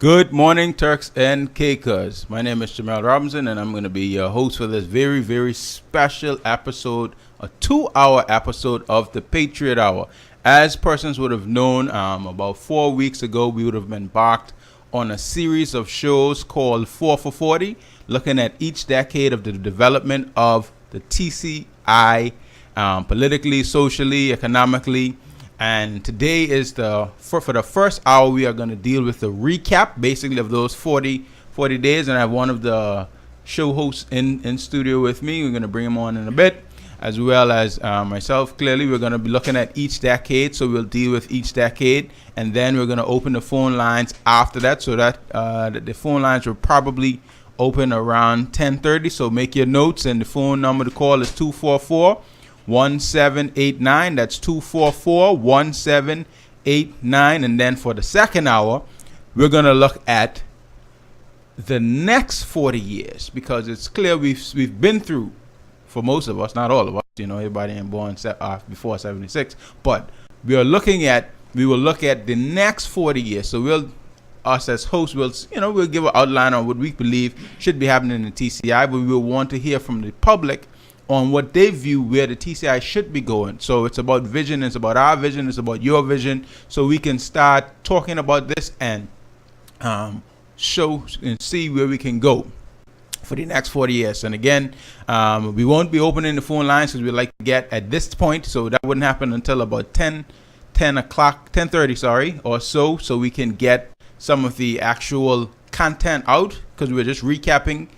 Good morning, Turks and Caicos. My name is Jamel Robinson, and I'm going to be your host for this very, very special episode, a 2-hour episode of the Patriot Hour. As persons would have known, about 4 weeks ago, we would have embarked on a series of shows called 4 for 40, looking at each decade of the development of the TCI, politically, socially, economically. And today is for the first hour, we are going to deal with the recap, basically, of those 40 days. And I have one of the show hosts in studio with me. We're going to bring him on in a bit, as well as myself. Clearly, we're going to be looking at each decade, so we'll deal with each decade. And then we're going to open the phone lines after that, so that the phone lines will probably open around 10:30. So make your notes, and the phone number to call is 244-1789. That's 244-1789. And then for the second hour, we're going to look at the next 40 years, because it's clear we've been through, for most of us, not all of us, everybody ain't born before 76, but we will look at the next 40 years. So us as hosts we'll give an outline on what we believe should be happening in the TCI, but we will want to hear from the public on what they view where the TCI should be going. So it's about vision, it's about our vision, it's about your vision, so we can start talking about this and show and see where we can go for the next 40 years. And again, we won't be opening the phone lines because we like to get at this point, so that wouldn't happen until about 10:30 or so we can get some of the actual content out, because we're just recapping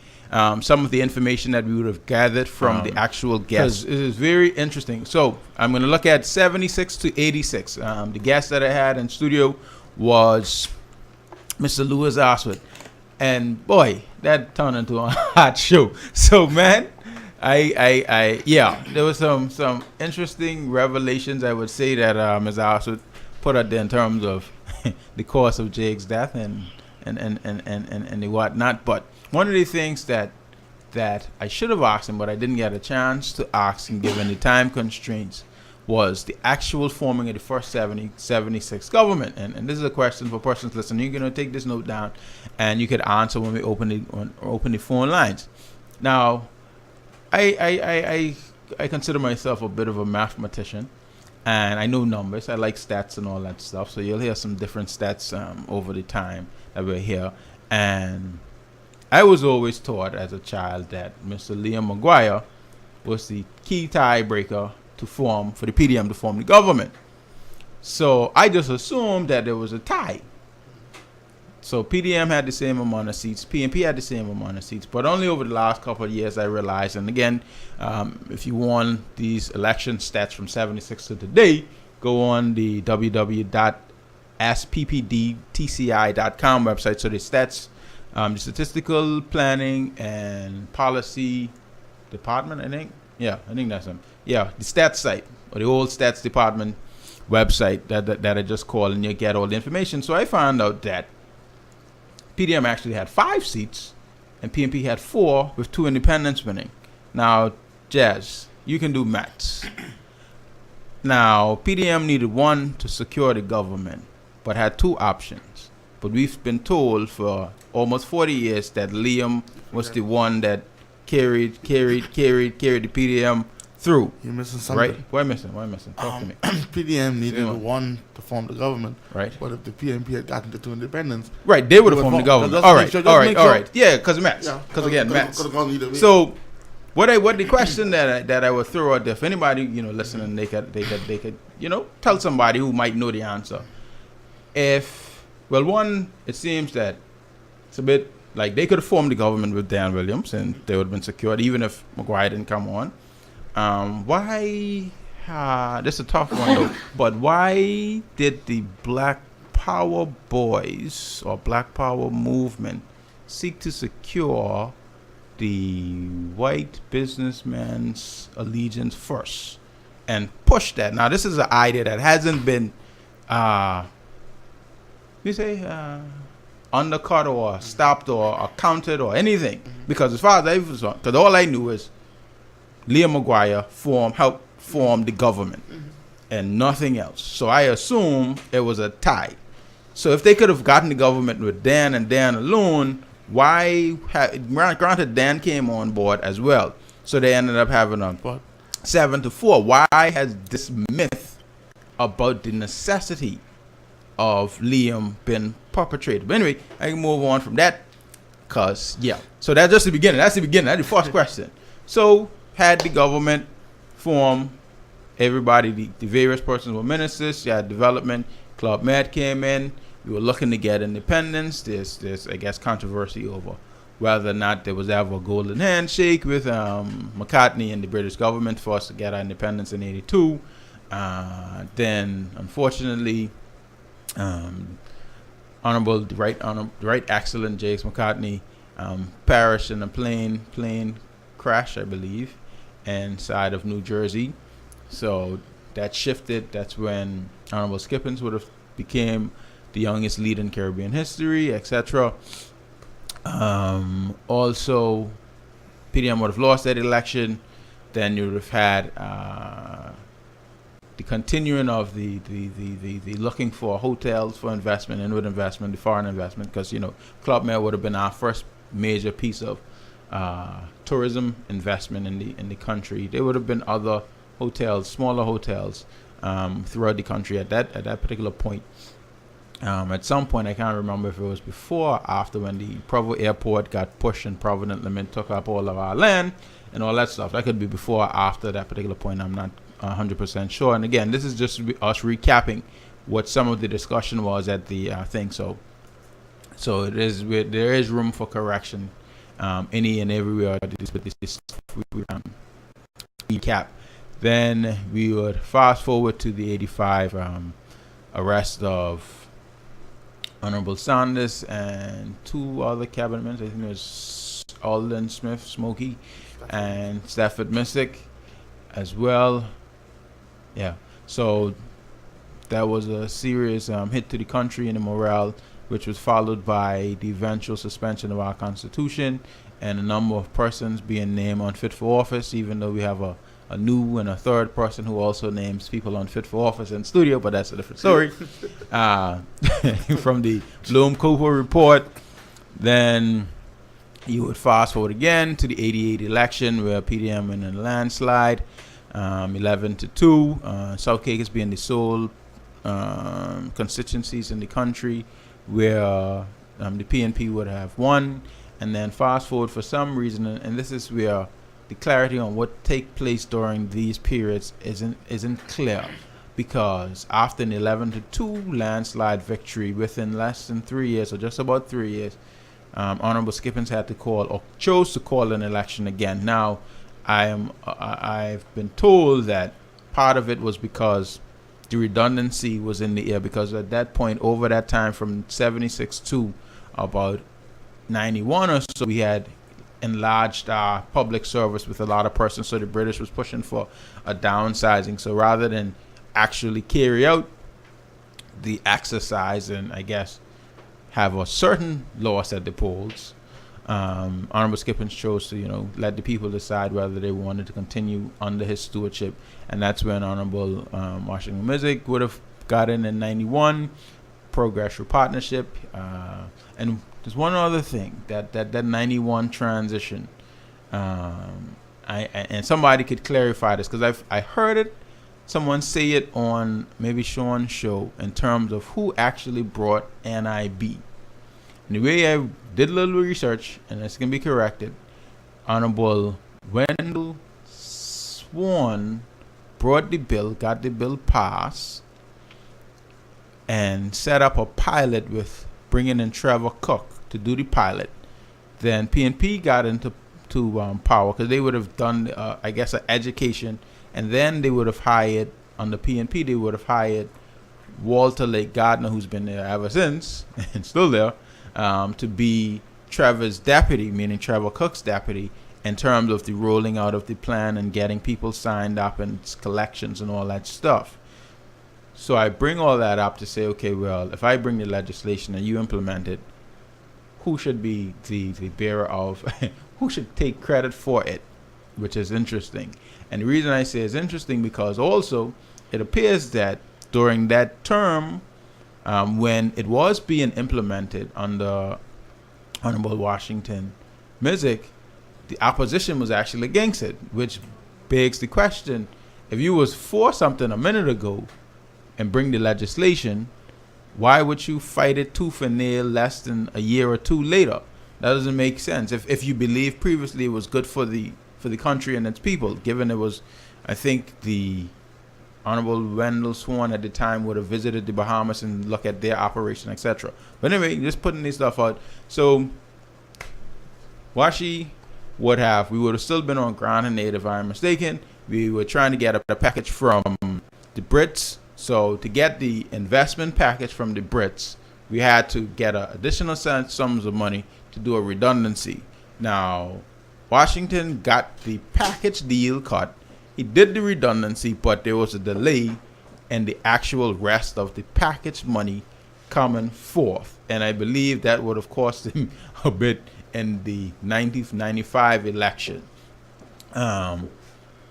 some of the information that we would have gathered from the actual guests. It is very interesting. So I'm going to look at 76 to 86. The guest that I had in studio was Mr. Louis Oswald. And boy, that turned into a hot show. So man, there was some interesting revelations, I would say, that Mr. Oswald put out there in terms of the cause of Jake's death and the whatnot. But one of the things that I should have asked him, but I didn't get a chance to ask him given the time constraints, was the actual forming of the first 76 government. And this is a question for persons listening. You're going to take this note down, and you could answer when we open the phone lines. Now, I consider myself a bit of a mathematician, and I know numbers. I like stats and all that stuff. So you'll hear some different stats over the time that we're here. And I was always taught as a child that Mr. Liam McGuire was the key tiebreaker for the PDM to form the government. So I just assumed that there was a tie. So PDM had the same amount of seats, PNP had the same amount of seats, but only over the last couple of years I realized, and again, if you want these election stats from 76 to today, go on the www.sppdtci.com website. So the stats, the Statistical Planning and Policy Department, I think that's them. Yeah, the stats site, or the old stats department website that I just called, and you get all the information. So I found out that PDM actually had 5 seats, and PNP had 4, with 2 independents winning. Now, Jazz, you can do maths. Now, PDM needed 1 to secure the government, but had 2 options. But we've been told for almost 40 years that Liam was the one that carried the PDM through. You're missing something. Right? Why missing? Talk to me. PDM needed 1 to form the government. Right. But if the PNP had gotten the 2 independents, right, they would have formed the government. All right. Yeah, because maths. Because again, maths. So, what the question that I would throw out there, if anybody listening, they could tell somebody who might know the answer. One, it seems that it's a bit like they could have formed the government with Dan Williams, and they would have been secured even if McGuire didn't come on. Why? This is a tough one though. But why did the Black Power boys or Black Power movement seek to secure the white businessman's allegiance first and push that? Now, this is an idea that hasn't been, undercut or stopped or counted or anything. Because as far as I was concerned, because all I knew is Liam McGuire helped form the government and nothing else. So I assume it was a tie. So if they could have gotten the government with Dan and Dan alone, granted Dan came on board as well. So they ended up having a But 7-4. Why has this myth about the necessity of Liam been perpetrated? But anyway, I can move on from that. Cause yeah. So that's just the beginning. That's the first question. So had the government form, everybody, the various persons were ministers. You had development. Club Med came in. We were looking to get independence. There's I guess controversy over whether or not there was ever a golden handshake with McCartney and the British government for us to get our independence in '82. Then unfortunately, the right excellent Jakes McCartney perished in a plane crash, I believe, inside of New Jersey. So that shifted. That's when Honorable Skippins would have became the youngest leader in Caribbean history, etc. Also, PDM would have lost that election. Then you would have had the continuing of the looking for hotels for investment, inward investment, the foreign investment, because Club Med would have been our first major piece of tourism investment in the country. There would have been other hotels, smaller hotels, throughout the country at that particular point. At some point, I can't remember if it was before or after, when the Provo Airport got pushed and Provident Limit took up all of our land and all that stuff. That could be before or after that particular point. I'm not 100% sure. And again, this is just us recapping what some of the discussion was at the thing. So there is room for correction, any and everywhere. This we recap. Then we would fast forward to the '85 arrest of Honorable Sanders and two other cabinet members. I think it was Alden Smith, Smokey, and Stafford Missick as well. Yeah, so that was a serious hit to the country and the morale, which was followed by the eventual suspension of our Constitution and a number of persons being named unfit for office, even though we have a new and a third person who also names people unfit for office in studio, but that's a different story. From the Bloom Cooper report, then you would fast forward again to the '88 election, where PDM in a landslide, 11-2. South Caucus being the sole constituencies in the country where the PNP would have won. And then fast forward for some reason, and this is where the clarity on what take place during these periods isn't clear, because after an 11-2 landslide victory within less than 3 years, or just about 3 years, Honorable Skippins had to call, or chose to call, an election again. Now, I've been told that part of it was because the redundancy was in the air, because at that point, over that time from 76 to about 91 or so, we had enlarged our public service with a lot of persons, so the British was pushing for a downsizing. So rather than actually carry out the exercise and, I guess, have a certain loss at the polls, Honorable Skippins chose to, let the people decide whether they wanted to continue under his stewardship. And that's when Honorable Washington Missick would have got in 91, Progressive Partnership. And there's one other thing, that 91 transition. And somebody could clarify this, because I heard it, someone say it on maybe Sean's show, in terms of who actually brought NIB. And the way I did a little research, and this can be corrected, Honorable Wendell Swan brought the bill, got the bill passed, and set up a pilot with bringing in Trevor Cook to do the pilot. Then PNP got into power, because they would have done, I guess, an education, and then they would have hired, on the PNP, they would have hired Walter Lake Gardner, who's been there ever since, and still there, to be Trevor's deputy, meaning Trevor Cook's deputy, in terms of the rolling out of the plan and getting people signed up and collections and all that stuff. So I bring all that up to say, okay, well, if I bring the legislation and you implement it, who should be the bearer of, who should take credit for it, which is interesting. And the reason I say it's interesting, because also it appears that during that term, when it was being implemented under Honorable Washington Mizik, the opposition was actually against it, which begs the question: if you was for something a minute ago and bring the legislation, why would you fight it tooth and nail less than a year or two later? That doesn't make sense. If you believe previously it was good for the country and its people, given it was, I think the Honorable Wendell Swan at the time would have visited the Bahamas and look at their operation, etc. But anyway, just putting this stuff out. So Washi would have, we would have still been on ground and aid if I'm mistaken. We were trying to get a package from the Brits. So to get the investment package from the Brits, we had to get additional sums of money to do a redundancy. Now, Washington got the package deal cut. He did the redundancy, but there was a delay in the actual rest of the package money coming forth. And I believe that would have cost him a bit in the 95 election,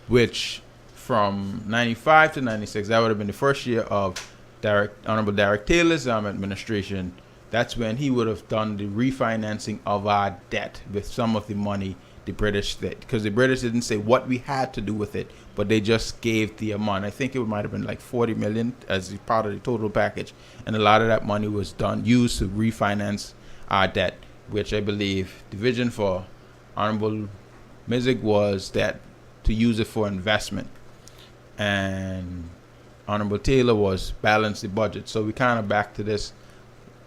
which from 95 to 96, that would have been the first year of Honorable Derek Taylor's administration. That's when he would have done the refinancing of our debt with some of the money the British did, because the British didn't say what we had to do with it, but they just gave the amount. I think it might have been like 40 million as part of the total package, and a lot of that money was used to refinance our debt, which I believe the vision for Honorable Mizik was that to use it for investment, and Honorable Taylor was balance the budget. So we kind of back to this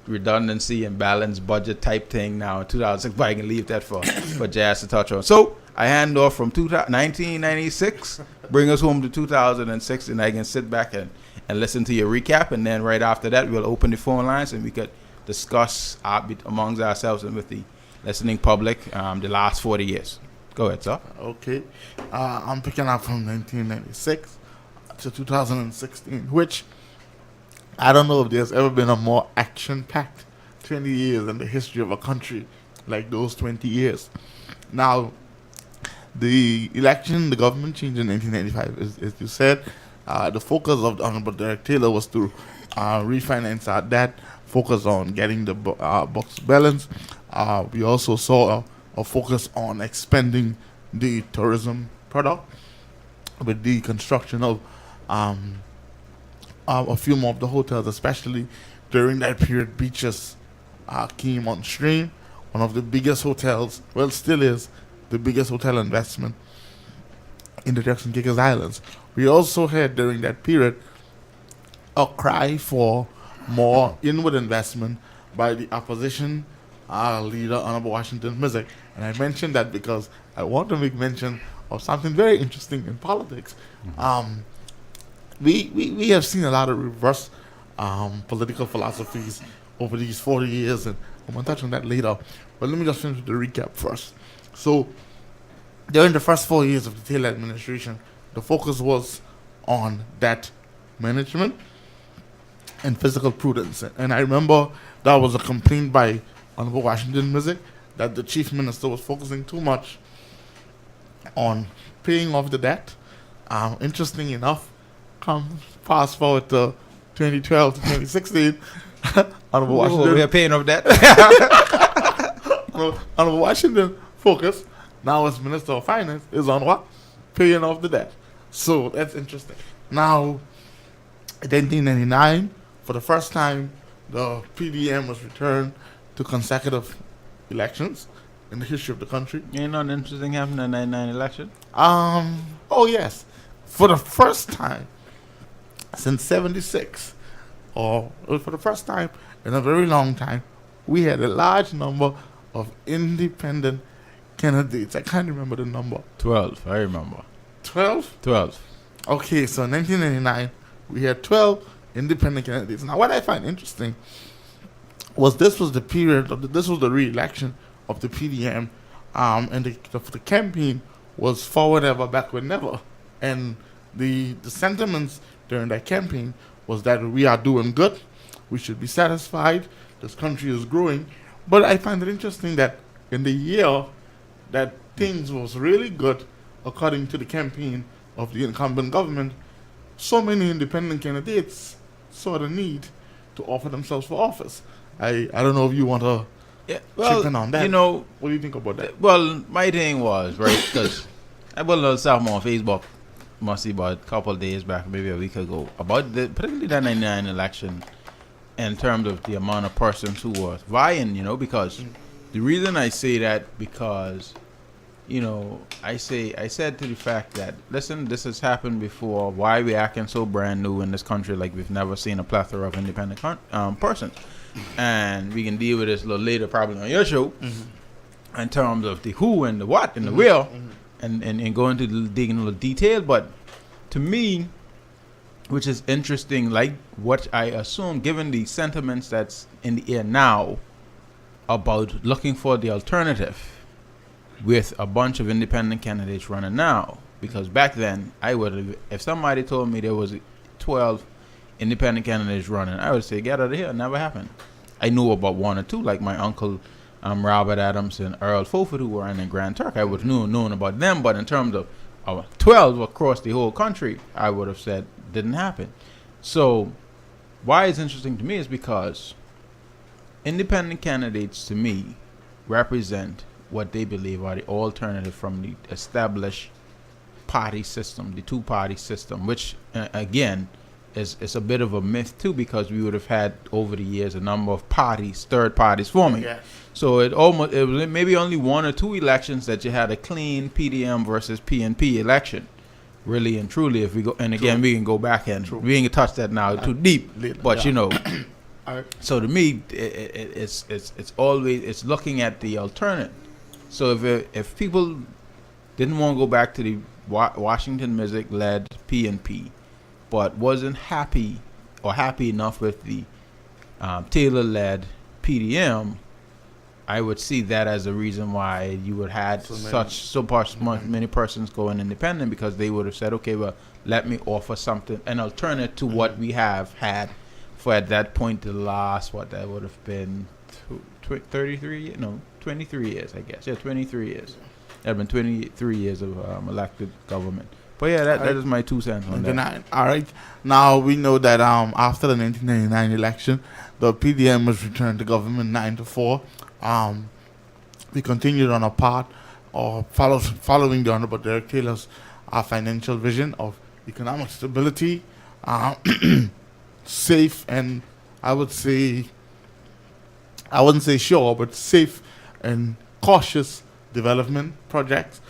redundancy and balanced budget type thing now in 2006, but I can leave that for Jazz to touch on. So I hand off from 1996, bring us home to 2006, and I can sit back and listen to your recap, and then right after that we'll open the phone lines and we could discuss amongst ourselves and with the listening public the last 40 years. Go ahead, sir. Okay. I'm picking up from 1996 to 2016, which I don't know if there's ever been a more action-packed 20 years in the history of a country like those 20 years. Now, the election, the government change in 1995, as you said, the focus of the Honorable Derek Taylor was to refinance our debt, focus on getting the books balanced. We also saw a focus on expanding the tourism product with the construction of a few more of the hotels, especially during that period. Beaches came on stream. One of the biggest hotels, well, still is the biggest hotel investment in the Turks and Caicos Islands. We also had during that period a cry for more inward investment by the opposition leader, Honorable Washington Mizik. And I mentioned that because I want to make mention of something very interesting in politics. We have seen a lot of reverse political philosophies over these 40 years, and I'm going to touch on that later. But let me just finish with the recap first. So, during the first 4 years of the Taylor administration, the focus was on debt management and fiscal prudence. And I remember that was a complaint by Honorable Washington Mizik that the chief minister was focusing too much on paying off the debt. Interesting enough, fast forward to 2012 to 2016, Honorable Washington. We are paying off debt. Honorable Washington focus now as Minister of Finance is on what? Paying off the debt. So that's interesting. Now, in 1999, for the first time, the PDM was returned to consecutive elections in the history of the country. Ain't nothing interesting happened in the 99 election? Oh yes. For the first time since 76, or for the first time in a very long time, we had a large number of independent candidates. I can't remember the number. 12, I remember. 12? 12. Okay, so in 1999, we had 12 independent candidates. Now, what I find interesting was this was the period, this was the re-election of the PDM, and the campaign was forward ever, backward never. And the sentiments during that campaign was that we are doing good, we should be satisfied, this country is growing. But I find it interesting that in the year that things was really good, according to the campaign of the incumbent government, so many independent candidates saw the need to offer themselves for office. I don't know if you want to Yeah, chip in on that. you know, What do you think about that? well, my thing was, right, because I put a little something on Facebook, must be about a couple of days back, maybe a week ago, about particularly the 99 election in terms of the amount of persons who were vying, because the reason I say that, because, I said to the fact that, listen, this has happened before. Why we acting so brand new in this country like we've never seen a plethora of independent persons? And we can deal with this a little later, probably on your show, in terms of the who and the what and the where, and go into digging a little detail. But to me, which is interesting, like what I assume, given the sentiments that's in the air now about looking for the alternative with a bunch of independent candidates running now. Because back then, I would have, if somebody told me there was 12 independent candidates running, I would say, get out of here. It never happened. I knew about one or two, like my uncle Robert Adams and Earl Fulford, who were in Grand Turk. I would have known about them, but in terms of 12 across the whole country, I would have said didn't happen. So why it's interesting to me is because independent candidates, to me, represent what they believe are the alternative from the established party system, the two-party system, which, again, is a bit of a myth, too, because we would have had, over the years, a number of parties, third parties forming. Yes. So it was maybe only one or two elections that you had a clean PDM versus PNP election. Really and truly, if we go, and again, we can go back and we ain't touch that now too deep, but so to me, it's always looking at the alternate. So if people didn't want to go back to the Washington Music led PNP, but wasn't happy enough with the Taylor led PDM, I would see that as a reason why you would have many persons going independent, because they would have said, okay, well, let me offer something, an alternate to what we have had for, at that point, the last, what that would have been 23 years, I guess. Yeah, 23 years. There have been 23 years of elected government. But yeah, that is my 2 cents on that. All right. Now, we know that after the 1999 election, the PDM was returned to government 9-4. We continued on a path of following the Honorable Derek Taylor's financial vision of economic stability, safe, and I wouldn't say sure, but safe and cautious development projects.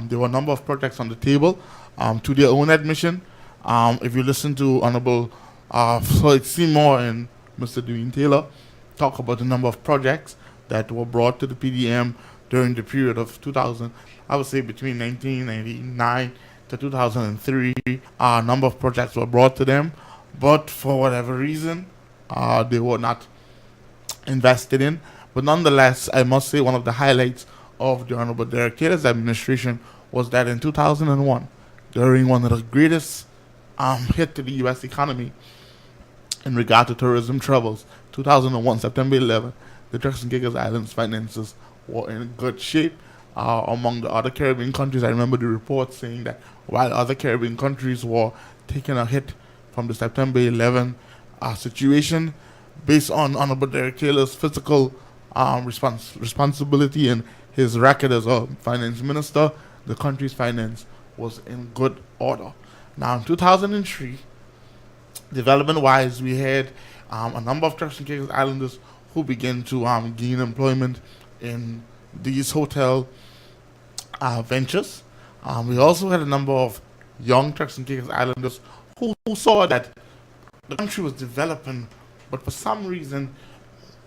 There were a number of projects on the table, to their own admission. If you listen to Honorable Floyd Seymour and Mr. Dwayne Taylor talk about the number of projects that were brought to the PDM during the period of 2000, I would say between 1999 to 2003, a number of projects were brought to them, but for whatever reason, they were not invested in. But nonetheless, I must say one of the highlights of the Honorable Derek Taylor's administration was that in 2001, during one of the greatest hit to the U.S. economy in regard to tourism troubles, 2001, September 11, the Turks and Caicos Islands finances were in good shape. Among the other Caribbean countries, I remember the report saying that while other Caribbean countries were taking a hit from the September 11 situation, based on Honorable Derek Taylor's fiscal responsibility and his record as a finance minister, the country's finance was in good order. Now, in 2003, development-wise, we had a number of Turks and Caicos Islanders who began to gain employment in these hotel ventures. We also had a number of young Turks and Caicos Islanders who saw that the country was developing, but for some reason,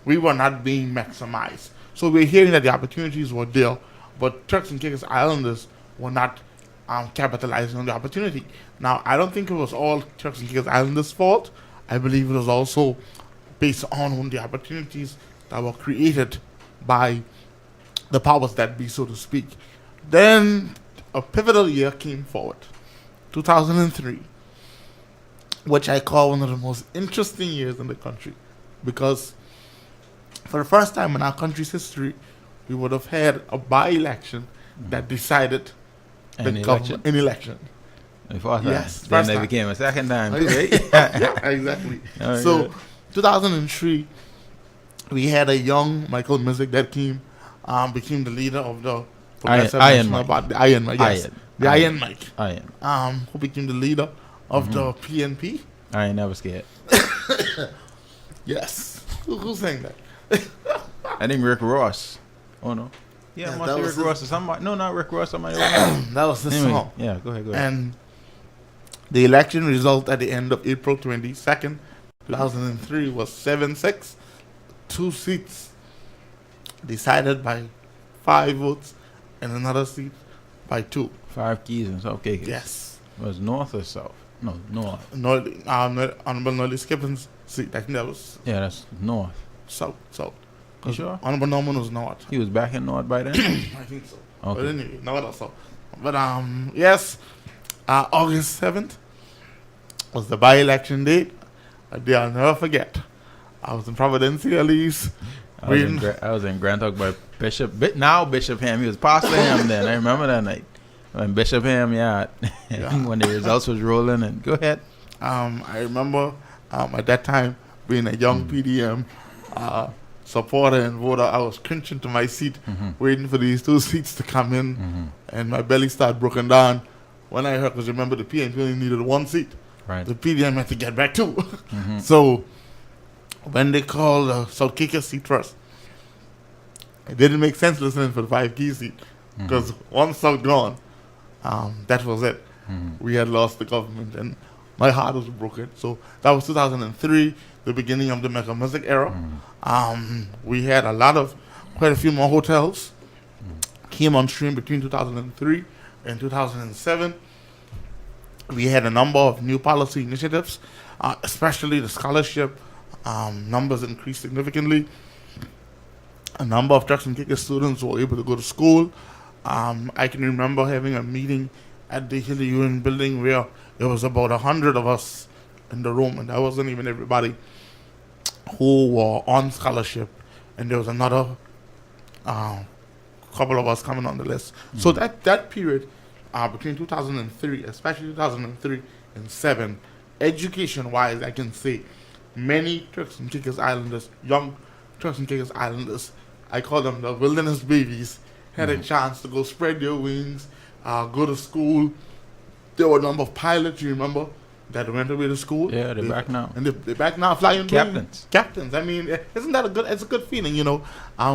we were not being maximized. So we're hearing that the opportunities were there, but Turks and Caicos Islanders were not capitalizing on the opportunity. Now, I don't think it was all Turks and Caicos Islanders' fault. I believe it was also based on the opportunities that were created by the powers that be, so to speak. Then a pivotal year came forward, 2003, which I call one of the most interesting years in the country, because for the first time in our country's history, we would have had a by-election that decided An election. Before Yes, then first they time. became a second time too, right? Yeah, exactly. Oh, So yeah. 2003, we had a young Michael Mizik that became the leader of the Progressive Iron National Mike. Party. The Iron Mike, yes. The Iron Mike. Iron. Who became the leader of the PNP. I ain't never scared. Yes. Who's saying that? I think Rick Ross. Oh no. Yeah, Yeah, must that be was Rick his- Ross or somebody. No, not Rick Ross. Somebody else. That was the Anyway, song. yeah, go ahead. And the election result at the end of April 22nd, 2003 was 7-6. 2 seats decided by 5 votes and another seat by 2. 5 keys and South Caicos. Yes. Was north or south? No, north. Honorable Norley Skippin's seat. I think that was Yeah, that's north. south. You sure? Honorable Norman was north. He was back in north by then? I think so. But Okay. anyway, north or south. But yes, August 7th was the by-election date. A day I'll never forget. I was in Providencia, East. I was in Grand Oak by Bishop. Now Bishop Ham. He was Pastor Ham then. I remember that night. When Bishop Ham, yeah. When the results was rolling. And go ahead. I remember at that time being a young PDM supporter and voter. I was cringing to my seat, waiting for these 2 seats to come in, and my belly started broken down when I heard. Because remember, the PNP only needed 1 seat. Right. The PDM had to get back 2. So when they called the South Caicos seat first, it didn't make sense listening for the 5 key seat because once South gone, that was it. We had lost the government and my heart was broken. So that was 2003, the beginning of the Mega Music era. We had quite a few more hotels came on stream between 2003 and 2007. We had a number of new policy initiatives, especially the scholarship numbers increased significantly. A number of Turks and Caicos students were able to go to school. I can remember having a meeting at the Hilly Union building where there was about 100 of us in the room, and that wasn't even everybody who were on scholarship, and there was another couple of us coming on the list. So that period between 2003, especially 2003 and 7, education-wise, I can say many Turks and Caicos Islanders, young Turks and Caicos Islanders, I call them the wilderness babies, had a chance to go spread their wings, go to school. There were a number of pilots, you remember, that went away to school. Yeah, they're back now. And they're back now flying. Captains. I mean, isn't that it's a good feeling, you know.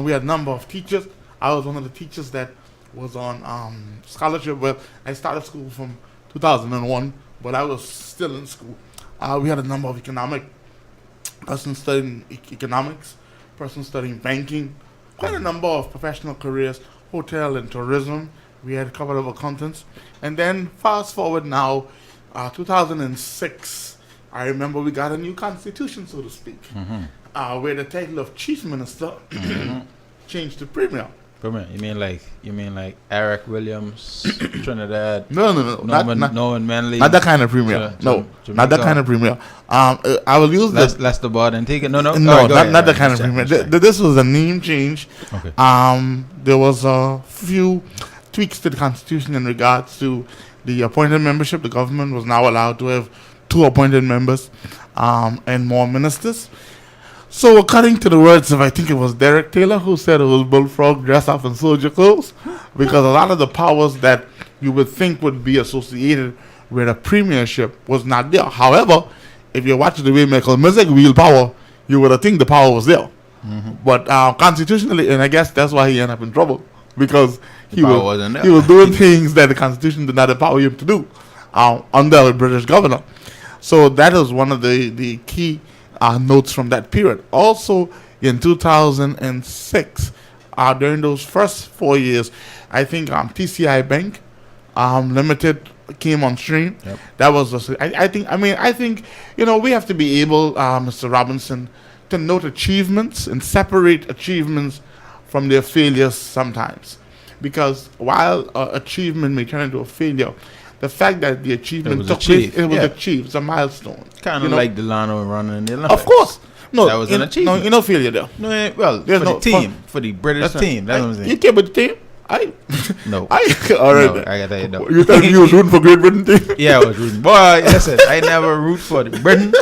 We had a number of teachers. I was one of the teachers that was on scholarship. Well, I started school from 2001, but I was still in school. We had a number of persons studying economics, persons studying banking, quite a number of professional careers, hotel and tourism. We had a couple of accountants. And then fast forward now, 2006, I remember we got a new constitution, so to speak, where the title of chief minister changed to premier. Premier? You mean like Eric Williams, Trinidad? No. Norman Manley. Not that kind of premier. No, not that kind of premier. I will use Lester Bard and take it. No. No, Right, not that kind of premier. This was a name change. Okay. There was a few tweaks to the constitution in regards to the appointed membership. The government was now allowed to have 2 appointed members and more ministers. So according to the words of, I think it was Derek Taylor, who said it was bullfrog dress up in soldier clothes, because a lot of the powers that you would think would be associated with a premiership was not there. However, if you watch the way Michael Mizik wield power, you would have think the power was there. But constitutionally, and I guess that's why he ended up in trouble, because he was doing things that the Constitution did not empower him to do under a British governor. So that is one of the key notes from that period. Also, in 2006, during those first 4 years, I think TCI Bank Limited came on stream. Yep. That was I think we have to be able, Mr. Robinson, to note achievements and separate achievements from their failures sometimes. Because while achievement may turn into a failure, the fact that the achievement took place, it was achieved. It's a milestone. Kind of like Delano running in the Olympics. Of course. No, that was an achievement. No failure there. No, well, for the team, for the British team. That's what I'm saying. You came with the team? No. All right. No, I got to tell you, no. You thought you was rooting for Great Britain team? Yeah, I was rooting. Boy, listen, I never root for the Britain.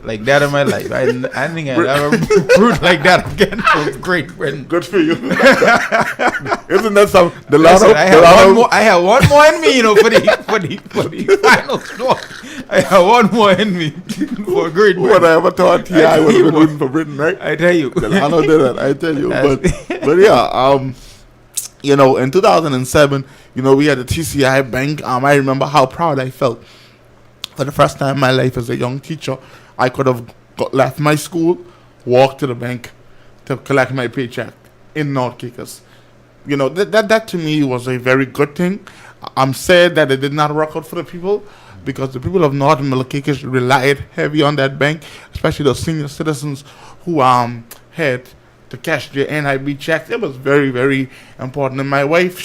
like that in my life. I think I'd ever root like that again for Great Britain. Good for you. Isn't that some? Listen, I have one more in me, for the final score. I have one more in me for Great Britain. What I ever thought I would have been rooting for Britain, right? I tell you. Delano did that. I tell you. But yeah, in 2007, we had the TCI Bank. I remember how proud I felt. For the first time in my life as a young teacher, I could have left my school, walked to the bank to collect my paycheck in North Caicos. That to me was a very good thing. I'm sad that it did not work out for the people, because the people of North and Middle Caicos relied heavy on that bank, especially those senior citizens who had to cash their NIB checks. It was very, very important. And my wife,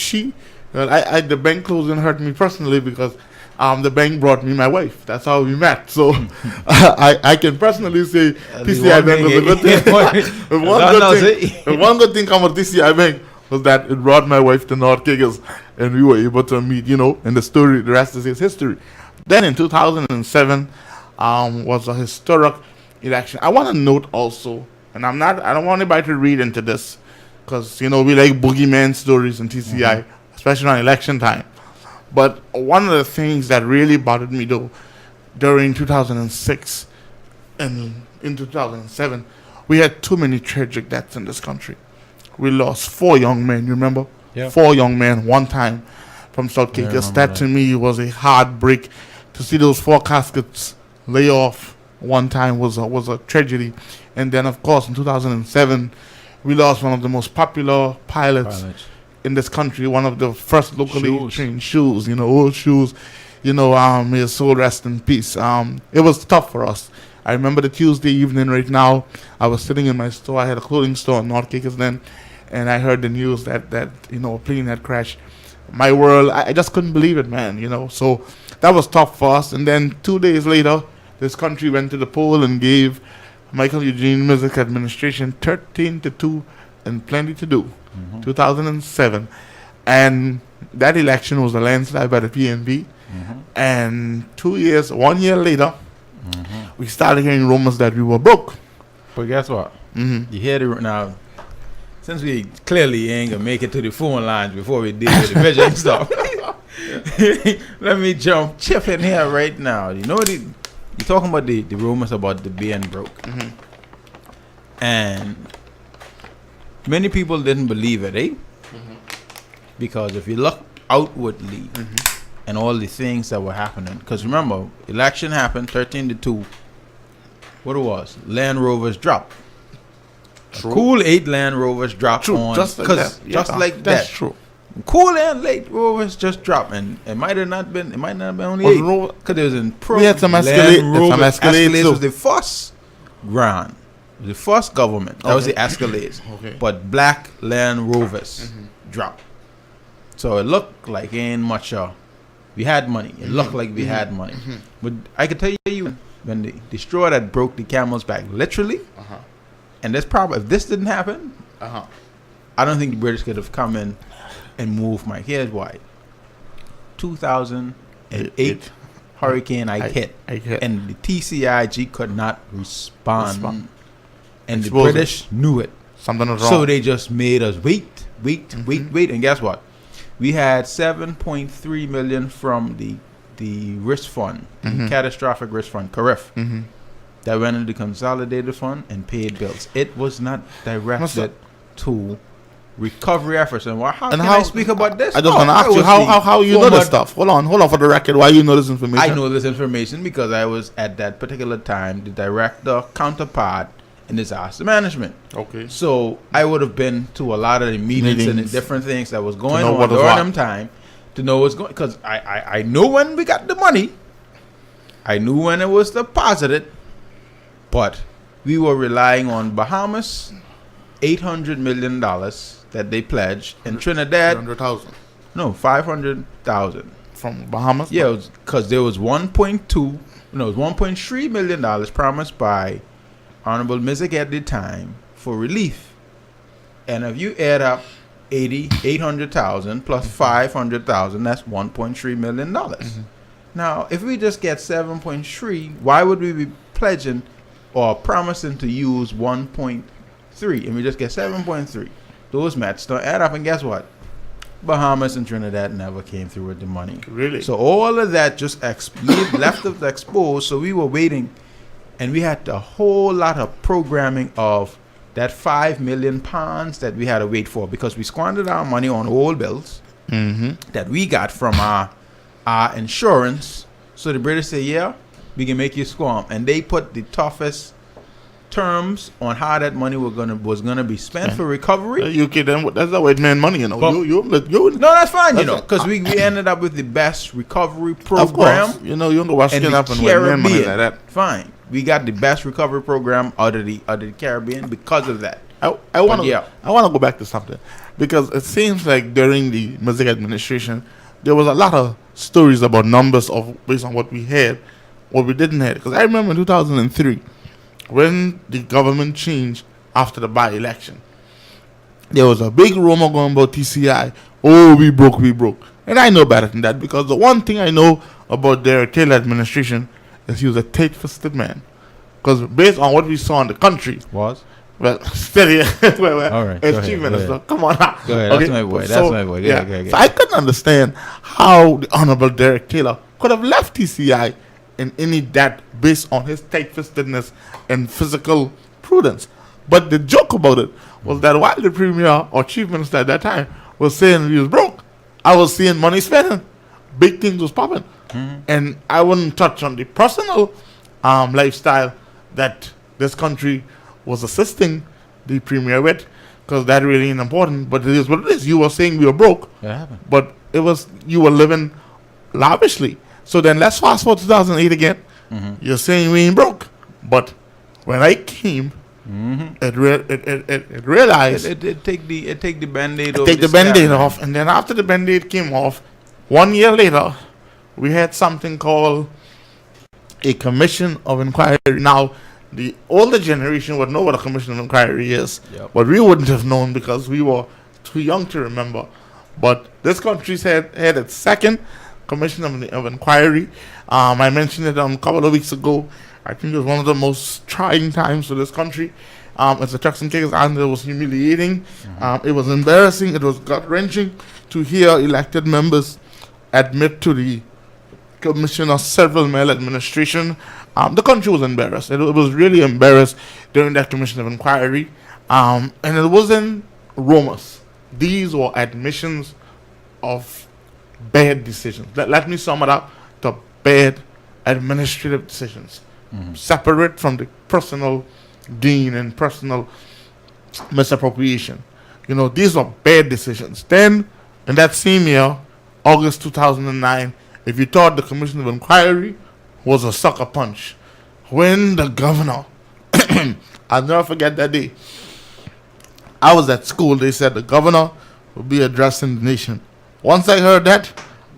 the bank closing hurt me personally, because the bank brought me my wife. That's how we met. So I can personally say TCI Bank was a good thing. One good thing come with TCI Bank was that it brought my wife to North Caicos, and we were able to meet, and the rest is history. Then in 2007 was a historic election. I want to note also, and I don't want anybody to read into this, because, we like boogeyman stories in TCI, especially on election time. But one of the things that really bothered me, though, during 2006 and in 2007, we had too many tragic deaths in this country. We lost 4 young men, you remember? Yeah. 4 young men, one time from South Caicos. That to me was a heartbreak. To see those 4 caskets lay off one time was a tragedy. And then, of course, in 2007, we lost one of the most popular pilots in this country, one of the first locally trained shoes, old shoes, may his soul rest in peace. It was tough for us. I remember the Tuesday evening right now, I was sitting in my store. I had a clothing store in North Caicos then, and I heard the news that a plane had crashed. My world, I just couldn't believe it, man, So that was tough for us. And then 2 days later, this country went to the poll and gave Michael Eugene Music Administration 13-2 and plenty to do. 2007, and that election was a landslide by the PNP. And 1 year later, we started hearing rumors that we were broke. But guess what? You hear it now. Since we clearly ain't gonna make it to the phone lines before we deal with the vision stuff, let me chip in here right now. You're talking about the rumors about the being broke, and many people didn't believe it, because if you look outwardly and all the things that were happening, because remember, election happened 13-2. What it was? Land Rovers dropped. Cool 8 Land Rovers dropped on. Just like that. Just That's true. Cool and late Rovers just dropped, and it might not have been only 8, because it was in pro. We had some Escalades. Was the first ground. The first government, that was the Escalades. But Black Land Rovers dropped. So it looked like ain't much. We had money. It looked like we had money. But I could tell you, when the straw that broke the camel's back, literally, and that's probably, if this didn't happen, I don't think the British could have come in and moved Mike. Here's why. 2008 Hurricane Ike hit, and the TCIG could not respond. And the British knew it. Something was wrong. So they just made us wait. And guess what? We had $7.3 million from the risk fund, the catastrophic risk fund, CARIF, that went into the consolidated fund and paid bills. It was not directed to recovery efforts. And how can I speak about this? I just want to ask you how you know this stuff. Hold on for the record. Why you know this information? I know this information because I was at that particular time the director counterpart in disaster management. Okay. So I would have been to a lot of the meetings and the different things that was going on during them time to know what's going. Because I know when we got the money, I knew when it was deposited, but we were relying on Bahamas, $800 million that they pledged, and Trinidad, 500,000. No, 500,000 from Bahamas. Yeah, because there was $1.3 million promised by Honorable Mizik at the time for relief. And if you add up 800,000 plus 500,000, that's $1.3 million. Now, if we just get 7.3, why would we be pledging or promising to use 1.3, and we just get 7.3. Those maths don't add up, and guess what? Bahamas and Trinidad never came through with the money. Really? So all of that just left us exposed. So we were waiting, and we had a whole lot of programming of that 5 million pounds that we had to wait for, because we squandered our money on old bills that we got from our insurance. So the British say, yeah, we can make you squirm, and they put the toughest terms on how that money was gonna be spent for recovery. UK, then that's the way it made money, you know. But, you no, that's fine, you know, because we ended up with the best recovery program. Of course, you know what's going to happen when men money like that. Fine, we got the best recovery program out of the Caribbean because of that. I want to go back to something, because it seems like during the Mazik administration there was a lot of stories about numbers based on what we had, what we didn't have. Because I remember in 2003. When the government changed after the by-election, there was a big rumor going about TCI. Oh, we broke. And I know better than that, because the one thing I know about the Taylor administration is he was a tight-fisted man. Because based on what we saw in the country... Was? Well, steady. All right, as chief minister. Come on now. Go ahead, okay. That's my boy. Yeah. So I couldn't understand how the Honorable Derek Taylor could have left TCI in any that based on his tight-fistedness and physical prudence. But the joke about it was that while the premier or chief minister at that time was saying we was broke, I was seeing money spending. Big things was popping. And I wouldn't touch on the personal lifestyle that this country was assisting the premier with, because that really ain't important. But it is what it is. You were saying we were broke, but it was you were living lavishly. So then let's fast forward to 2008 again. You're saying we ain't broke. But when I came, it realized... It take the Band-Aid off. Take the Band-Aid off. And then after the Band-Aid came off, 1 year later, we had something called a Commission of Inquiry. Now, the older generation would know what a Commission of Inquiry is. Yep. But we wouldn't have known because we were too young to remember. But this country's had its second Commission of Inquiry. I mentioned it a couple of weeks ago. I think it was one of the most trying times for this country. It's a Turks and Caicos Island. It was humiliating. It was embarrassing. It was gut-wrenching to hear elected members admit to the commission of several maladministration. The country was embarrassed. It was really embarrassed during that Commission of Inquiry. And it wasn't rumors. These were admissions of bad decisions. Let me sum it up to bad administrative decisions, separate from the personal gain and personal misappropriation. You know, these were bad decisions. Then, in that same year, August 2009, if you thought the Commission of Inquiry was a sucker punch, when the governor, I'll never forget that day, I was at school, they said the governor would be addressing the nation. Once I heard that,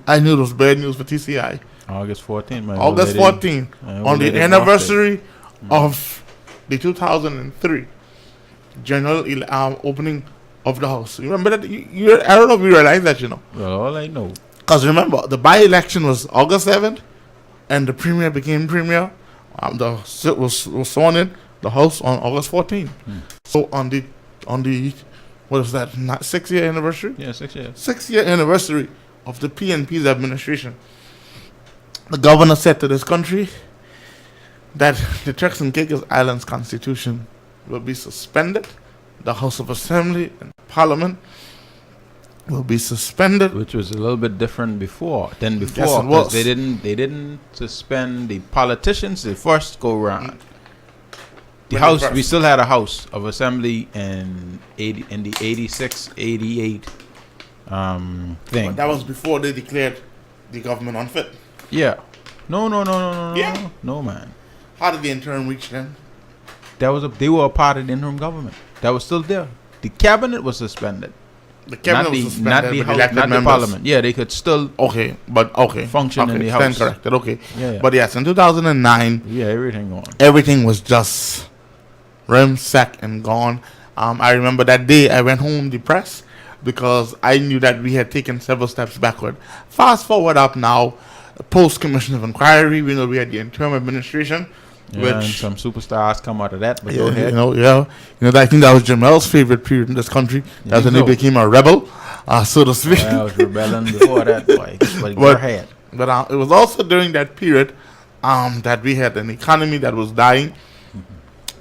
I knew it was bad news for TCI. August 14th, man. August 14th, on the anniversary of the 2003 general opening of the House. You remember that? I don't know if you realize that, you know. Well, all I know. Because remember, the by-election was August 7th, and the premier became premier. The sit was sworn in the House on August 14th. So on the what is that? Not 6-year anniversary? Yeah, 6 years. 6-year anniversary of the PNP's administration. The governor said to this country that the Turks and Caicos Islands Constitution will be suspended. The House of Assembly and Parliament will be suspended, which was a little bit different before. Yes, Because they didn't suspend the politicians the first go round. The House, we still had a House of Assembly in the 86, 88 thing. But that was before they declared the government unfit. Yeah. No, Yeah. no, man. How did the interim reach then? They were a part of the interim government. That was still there. The cabinet was suspended. The cabinet was suspended, not the House, not the Parliament. Yeah, they could still function in the House. Stand corrected. Okay. Yeah. But yes, in 2009, everything was just ransacked and gone. I remember that day I went home depressed because I knew that we had taken several steps backward. Fast forward up now, post Commission of Inquiry, we know we had the interim administration. Yeah, and which some superstars come out of that. But go yeah, ahead. I think that was Jamel's favorite period in this country. That's when he became a rebel, so to speak. I was rebelling before that, boy. But go But ahead. it was also during that period that we had an economy that was dying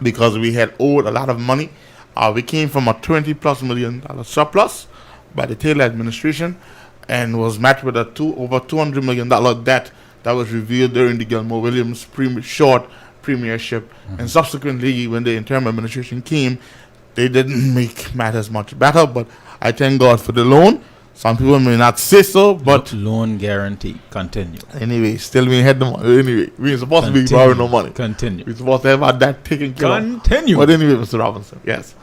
because we had owed a lot of money. We came from a $20+ million surplus by the Taylor administration and was met with a over $200 million debt that was revealed during the Gilmore Williams short premiership. And subsequently, when the interim administration came, they didn't make matters much better, but I thank God for the loan. Some people may not say so, but loan guarantee. Continue. anyway, still we had the money. Anyway, we ain't supposed to be borrowing no money. Continue. We're supposed to have our debt taken care of. Continue. But anyway, Mr. Robinson, yes.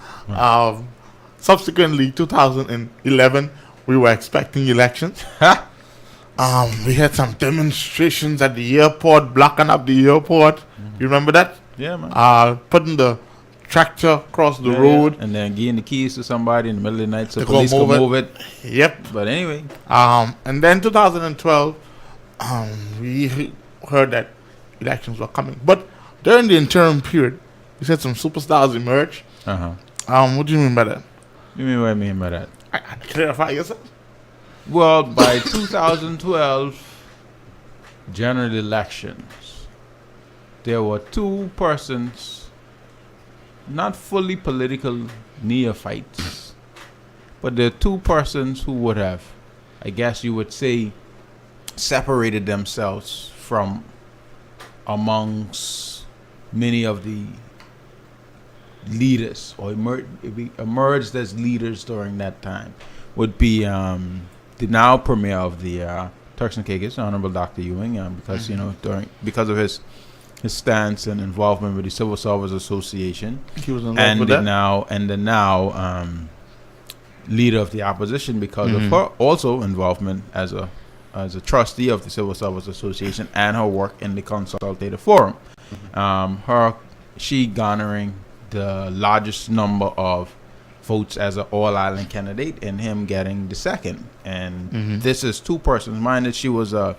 Subsequently, 2011, we were expecting elections. We had some demonstrations at the airport, blocking up the airport. You remember that? Yeah, man. Putting the tractor across the road. And then giving the keys to somebody in the middle of the night so To police go can move move it. Yep. But anyway. And then 2012, we heard that elections were coming. But during the interim period, we said some superstars emerged. What do you mean by that? You mean what I mean by that? I clarify yourself. Well, by 2012 general elections, there were two persons, not fully political neophytes, but there are two persons who would have, I guess you would say, separated themselves from amongst many of the leaders, or emerged as leaders during that time, would be the now premier of the Turks and Caicos, Honorable Dr. Ewing, because because of his stance and involvement with the Civil Service Association, He was involved and with the that. now leader of the opposition because of her also involvement as a trustee of the Civil Service Association and her work in the Consultative Forum. She garnering the largest number of votes as an all-island candidate, and him getting the second. And this is two persons. Mind that she was a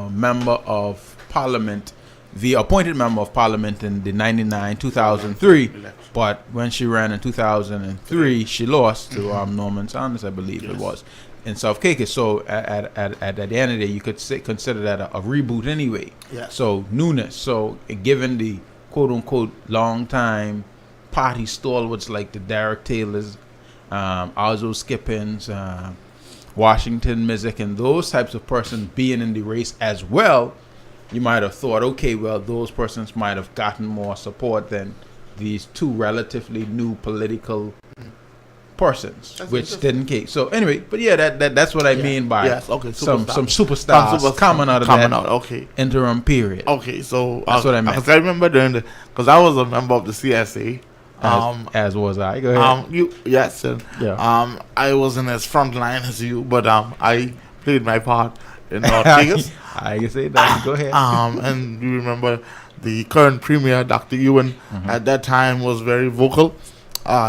member of parliament, the appointed member of parliament in the 2003. But when she ran in 2003, she lost to Norman Sanders, I believe it was, in South Caicos. So at the end of the day, you could consider that a reboot anyway. Yes. So newness. So given the quote unquote long time party stalwarts like the Derek Taylors, Alzo Skippins, Washington Mizik, and those types of persons being in the race as well, you might have thought, okay, well, those persons might have gotten more support than these two relatively new political persons, which didn't case. So anyway, but yeah, that's what I mean by some superstars coming out of that okay. interim period. Okay, so That's what I meant. I remember because I was a member of the CSA. As was I. Go ahead. And I wasn't as front line as you, but I played my part in North Vegas. I can say that. Go ahead. And you remember the current premier, Dr. Ewan, at that time was very vocal.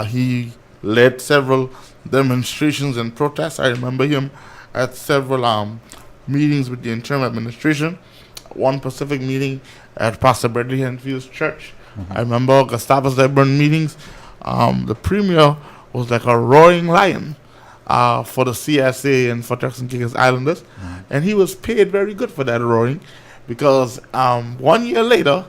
He led several demonstrations and protests. I remember him at several meetings with the interim administration. One Pacific meeting at Pastor Bradley Henfield's church. I remember Gustavus Lebrun meetings. The premier was like a roaring lion for the CSA and for Turks and Caicos Islanders. And he was paid very good for that roaring because 1 year later,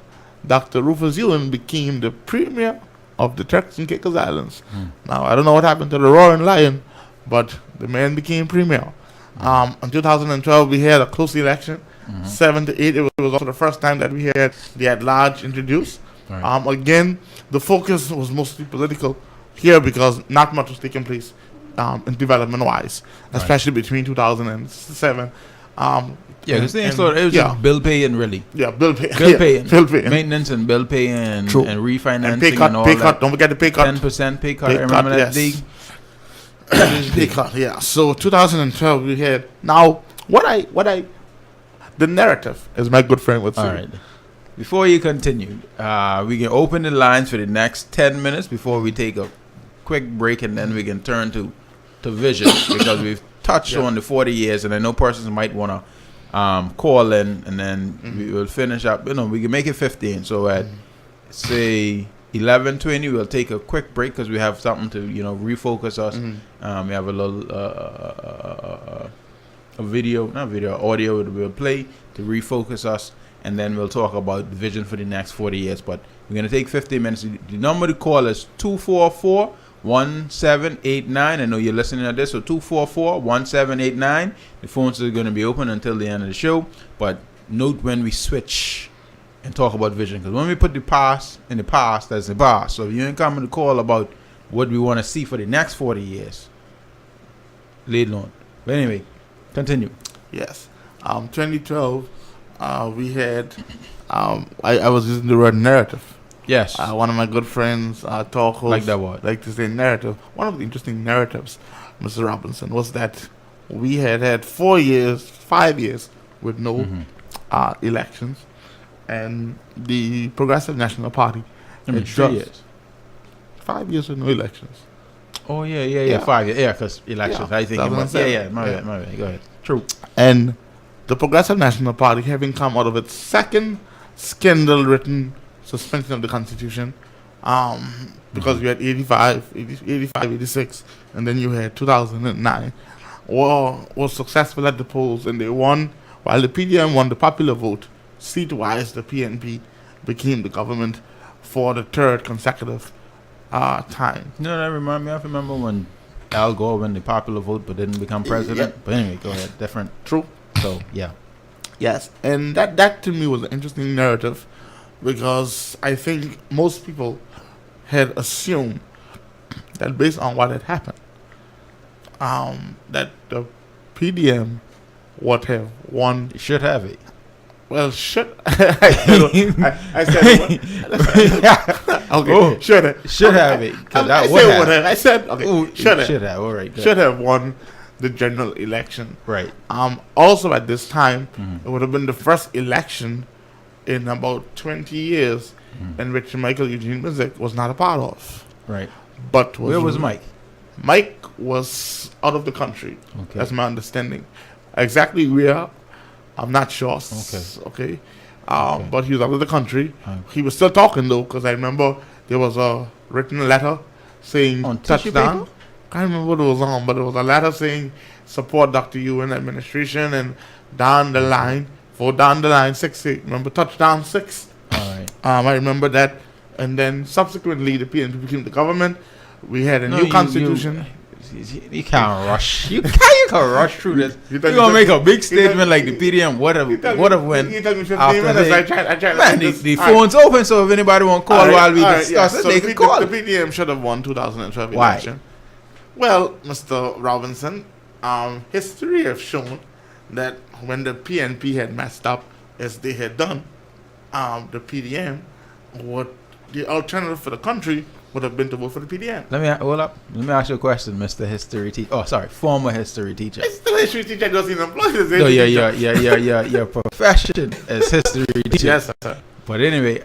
Dr. Rufus Ewan became the premier of the Turks and Caicos Islands. Now, I don't know what happened to the roaring lion, but the man became premier. In 2012, we had a close election, 7-8. It was also the first time that we had the at-large introduced. Right. Again, the focus was mostly political here because not much was taking place in development-wise, especially between 2007. Because it was just bill paying, really. Yeah, bill pay. Bill paying. Maintenance and bill paying and refinancing and pay cut, all pay that. cut. Don't forget the pay cut. 10% pay cut. I remember that big. Pay cut, yeah. So 2012 we had. Now, the narrative, as my good friend would say. All right. Before you continue, we can open the lines for the next 10 minutes before we take a quick break, and then we can turn to vision because we've touched on the 40 years, and I know persons might want to call in, and then we will finish up. We can make it 15. So at say 11:20, we'll take a quick break because we have something to refocus us. We have a little audio that we'll play to refocus us, and then we'll talk about the vision for the next 40 years. But we're gonna take 15 minutes. The number to call is 244-1789. I know you're listening to this, so 244-1789. The phones are going to be open until the end of the show. But note when we switch and talk about vision, because when we put the past in the past, that's the past. So if you ain't coming to call about what we want to see for the next 40 years, later on. But anyway, continue. Yes. 2012, we had, I was using the word narrative. Yes. One of my good friends, talk host, Like that word. like to say narrative. One of the interesting narratives, Mr. Robinson, was that we had 5 years with no elections, and the Progressive National Party. 3 years. 5 years with no elections. Oh yeah. 5 years. Yeah, because elections. Yeah, I think. My bad. Go ahead. True. And the Progressive National Party, having come out of its second scandal-ridden suspension of the Constitution, because you had 85, 86, and then you had 2009, was successful at the polls, and they won, while the PDM won the popular vote. Seat-wise, the PNP became the government for the third consecutive time. That remind me. I remember when Al Gore won the popular vote but didn't become president. Yeah. But anyway, go ahead. Different. True. So, yeah. Yes, and that to me was an interesting narrative, because I think most people had assumed that based on what had happened, that the PDM would have won. It should have it. Well, should I said what? Okay, oh, should have it. I said okay. Ooh, should have. All right. Good. Should have won the general election. Right. Also at this time, it would have been the first election in about 20 years in which Michael Eugene Mizik was not a part of. Right. But where was Mike? Mike was out of the country. Okay. That's my understanding. Exactly where, I'm not sure. Okay. But he was out of the country. He was still talking though, because I remember there was a written letter saying on touchdown. I can't remember what it was on, but it was a letter saying support Dr. Ewan administration, and down the line, 6, remember touchdown 6. All right. I remember that, and then subsequently the PNP became the government. We had a new constitution. You can't rush. You can't rush through this. You're gonna make a big statement like the PDM would have went after the phone's open, so if anybody want to call while we discuss it, they can call. The PDM should have won 2012 election. Well, Mr. Robinson, history has shown that when the PNP had messed up as they had done, the PDM, what the alternative for the country would have been to vote for the PDM. Let me ask you a question, Mr. History Teacher. Oh, sorry, former history teacher. It's still a history teacher. Doesn't even employ this. No, your profession as history teacher. Yes, sir. But anyway,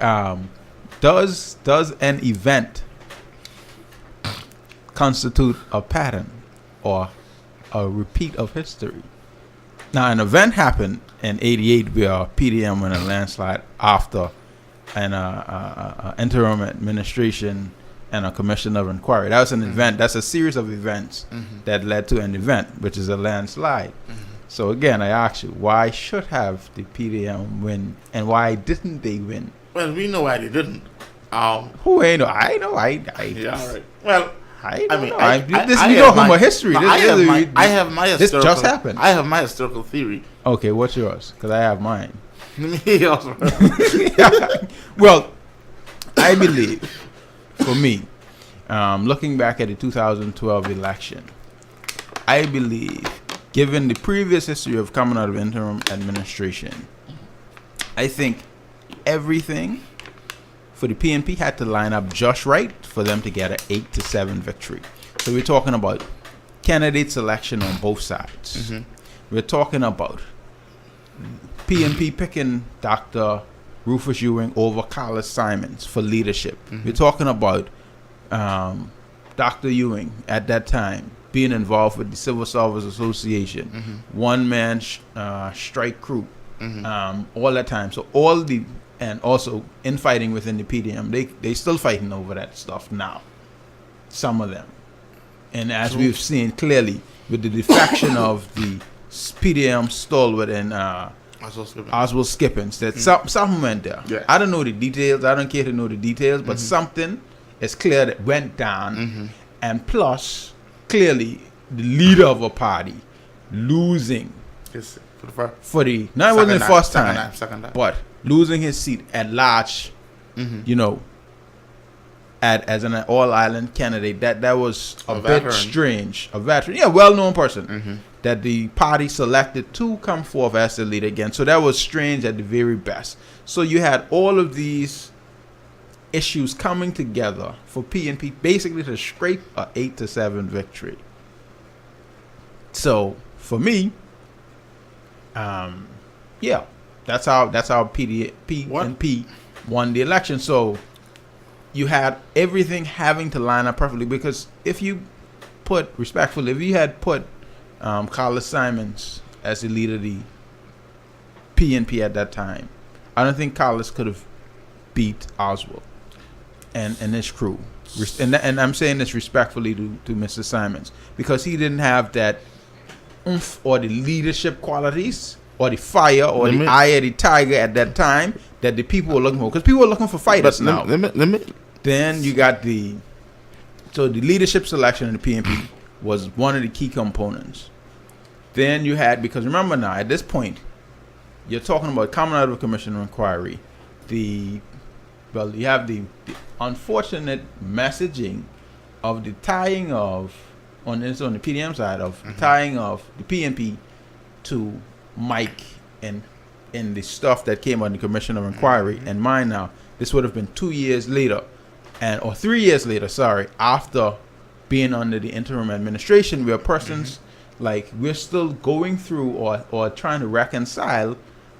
does an event constitute a pattern or a repeat of history? Now, an event happened in '88 where PDM won a landslide after an interim administration and a commission of inquiry. That was an event. That's a series of events that led to an event, which is a landslide. So again, I ask you, why should have the PDM win, and why didn't they win? Well, we know why they didn't. Who ain't know? I know. Yeah, all right. Well, we know from a history. I have my this historical. just happened. I have my historical theory. Okay, what's yours? Because I have mine. Me also. Well, I believe, for me, looking back at the 2012 election, I believe, given the previous history of coming out of interim administration, I think everything for the PNP had to line up just right for them to get an 8-7 victory. So we're talking about candidate selection on both sides. We're talking about PNP picking Dr. Rufus Ewing over Carlos Simons for leadership. We're talking about Dr. Ewing at that time being involved with the Civil Service Association, one man strike crew, all that time. So and also infighting within the PDM, they still fighting over that stuff now. Some of them, and as we've seen clearly with the defection of the PDM stalwart and Oswald Skippins, that something went there. Yeah. I don't know the details. I don't care to know the details, but something is clear that went down, and plus clearly the leader of a party losing for the not wasn't the first time, but losing his seat at large, you know, as an all-island candidate. That was a bit strange. A veteran, yeah, well-known person that the party selected to come forth as the leader again. So that was strange at the very best. So you had all of these issues coming together for PNP basically to scrape a 8-7 victory. So for me, yeah, that's how PNP won the election. So you had everything having to line up perfectly, because if you had put Carlos Simons as the leader of the PNP at that time, I don't think Carlos could have beat Oswald and his crew. And I'm saying this respectfully to Mr. Simons, because he didn't have that oomph or the leadership qualities or the fire or the eye of the tiger at that time that the people were looking for. Because people were looking for fighters now. Then you got the leadership selection in the PNP was one of the key components. Then you had, because remember now, at this point, you're talking about coming out of a commission of inquiry. You have the unfortunate messaging of the tying of, on the PDM side, of the tying of the PNP to Mike and the stuff that came on the commission of inquiry. And mine now, this would have been 2 years later, or 3 years later, after being under the interim administration, where persons like we're still going through or trying to reconcile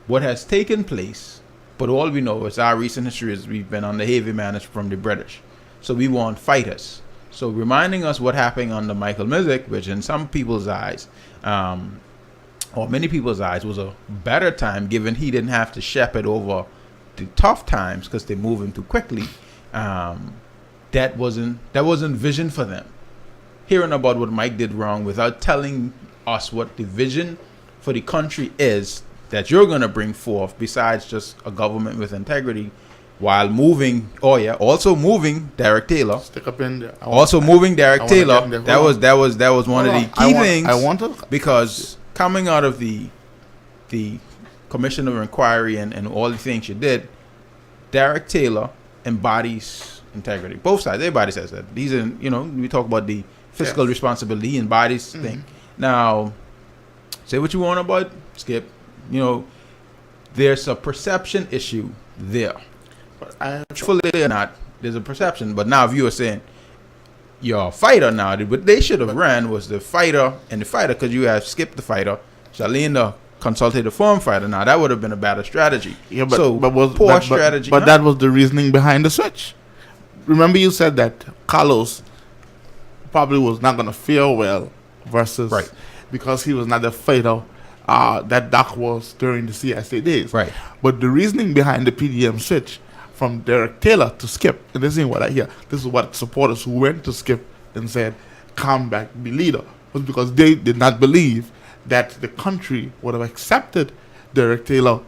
what has taken place. But all we know is our recent history is we've been under heavy management from the British. So we want fighters. So reminding us what happened under Michael Mizik, which in some people's eyes, or many people's eyes, was a better time, given he didn't have to shepherd over the tough times because they move him too quickly. That wasn't vision for them. Hearing about what Mike did wrong without telling us what the vision for the country is that you're going to bring forth, besides just a government with integrity, while also moving Derek Taylor. Stick up in there. Moving Derek Taylor. That was one of the key things. Because coming out of the commission of inquiry and all the things you did, Derek Taylor embodies integrity. Both sides, everybody says that. These are, we talk about the fiscal responsibility, he embodies thing. Now, say what you want about Skip. There's a perception issue there. Fully or not, there's a perception. But now if you are saying you're a fighter now, what they should have ran was the fighter and the fighter, because you have Skip the fighter, Charlene the consultative form fighter. Now that would have been a better strategy. Yeah, but strategy. But that was the reasoning behind the switch. Remember, you said that Carlos probably was not going to fare well versus because he was not the fighter that Doc was during the CSA days. Right. But the reasoning behind the PDM switch from Derek Taylor to Skip, and this isn't what I hear, this is what supporters who went to Skip and said, come back, be leader, was because they did not believe that the country would have accepted Derek Taylor,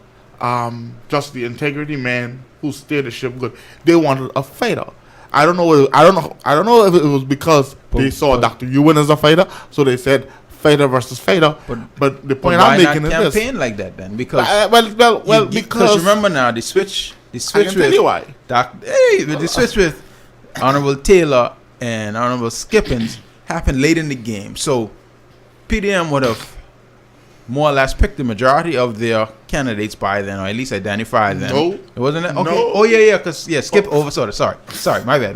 just the integrity man who steered the ship good. They wanted a fighter. I don't know if it was because they saw Dr. Ewan as a fighter, so they said fighter versus fighter. But the point I'm making is this: why not campaign like that then? Because because remember now the switch I can tell you why. The switch with Honorable Taylor and Honorable Skippins happened late in the game, so PDM would have more or less picked the majority of their candidates by then, or at least identified them. No. It wasn't it? Okay. No. Oh, yeah, because, Skip oversaw it. Sorry. My bad.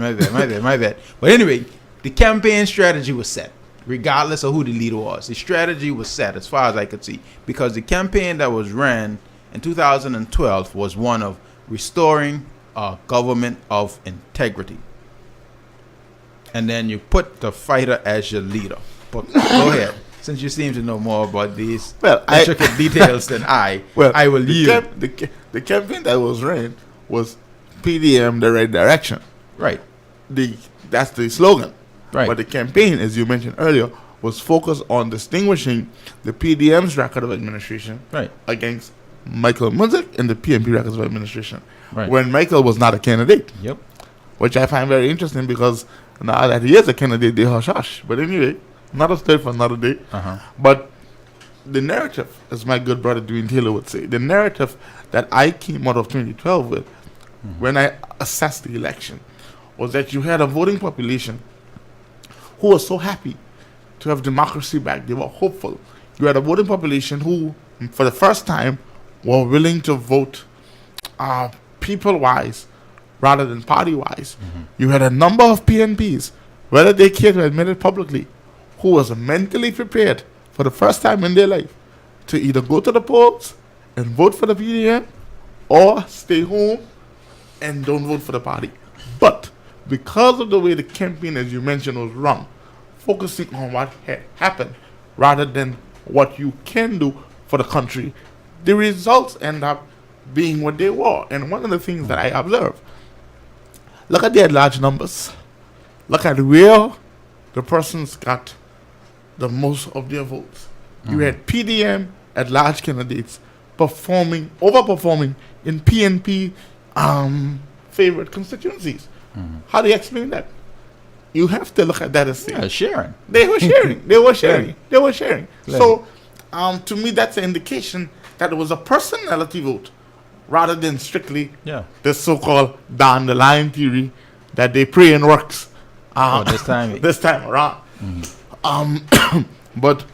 But anyway, the campaign strategy was set, regardless of who the leader was. The strategy was set, as far as I could see, because the campaign that was ran in 2012 was one of restoring a government of integrity. And then you put the fighter as your leader. But go ahead. Since you seem to know more about these Well, intricate details than I will yield. The campaign that was ran was PDM the right direction. Right. That's the slogan. Right. But the campaign, as you mentioned earlier, was focused on distinguishing the PDM's record of administration Right. against Michael Munzik and the PNP records of administration. Right. When Michael was not a candidate. Yep. Which I find very interesting because now that he is a candidate, they hush hush. But anyway, another story for another day. Uh-huh. But the narrative, as my good brother Dwayne Taylor would say, the narrative that I came out of 2012 with when I assessed the election was that you had a voting population who was so happy to have democracy back. They were hopeful. You had a voting population who, for the first time, were willing to vote people-wise rather than party-wise. You had a number of PNPs, whether they care to admit it publicly, who was mentally prepared for the first time in their life to either go to the polls and vote for the PDM or stay home and don't vote for the party. But because of the way the campaign, as you mentioned, was run, focusing on what had happened rather than what you can do for the country, the results end up being what they were. And one of the things that I observed, look at their large numbers. Look at where the persons got the most of their votes. You had PDM at large candidates overperforming in PNP favorite constituencies. How do you explain that? You have to look at that as sharing. They were sharing. They were sharing. They were sharing. Right. So, to me, that's an indication that it was a personality vote rather than strictly the so-called down the line theory that they pray and works. This time. This time around. But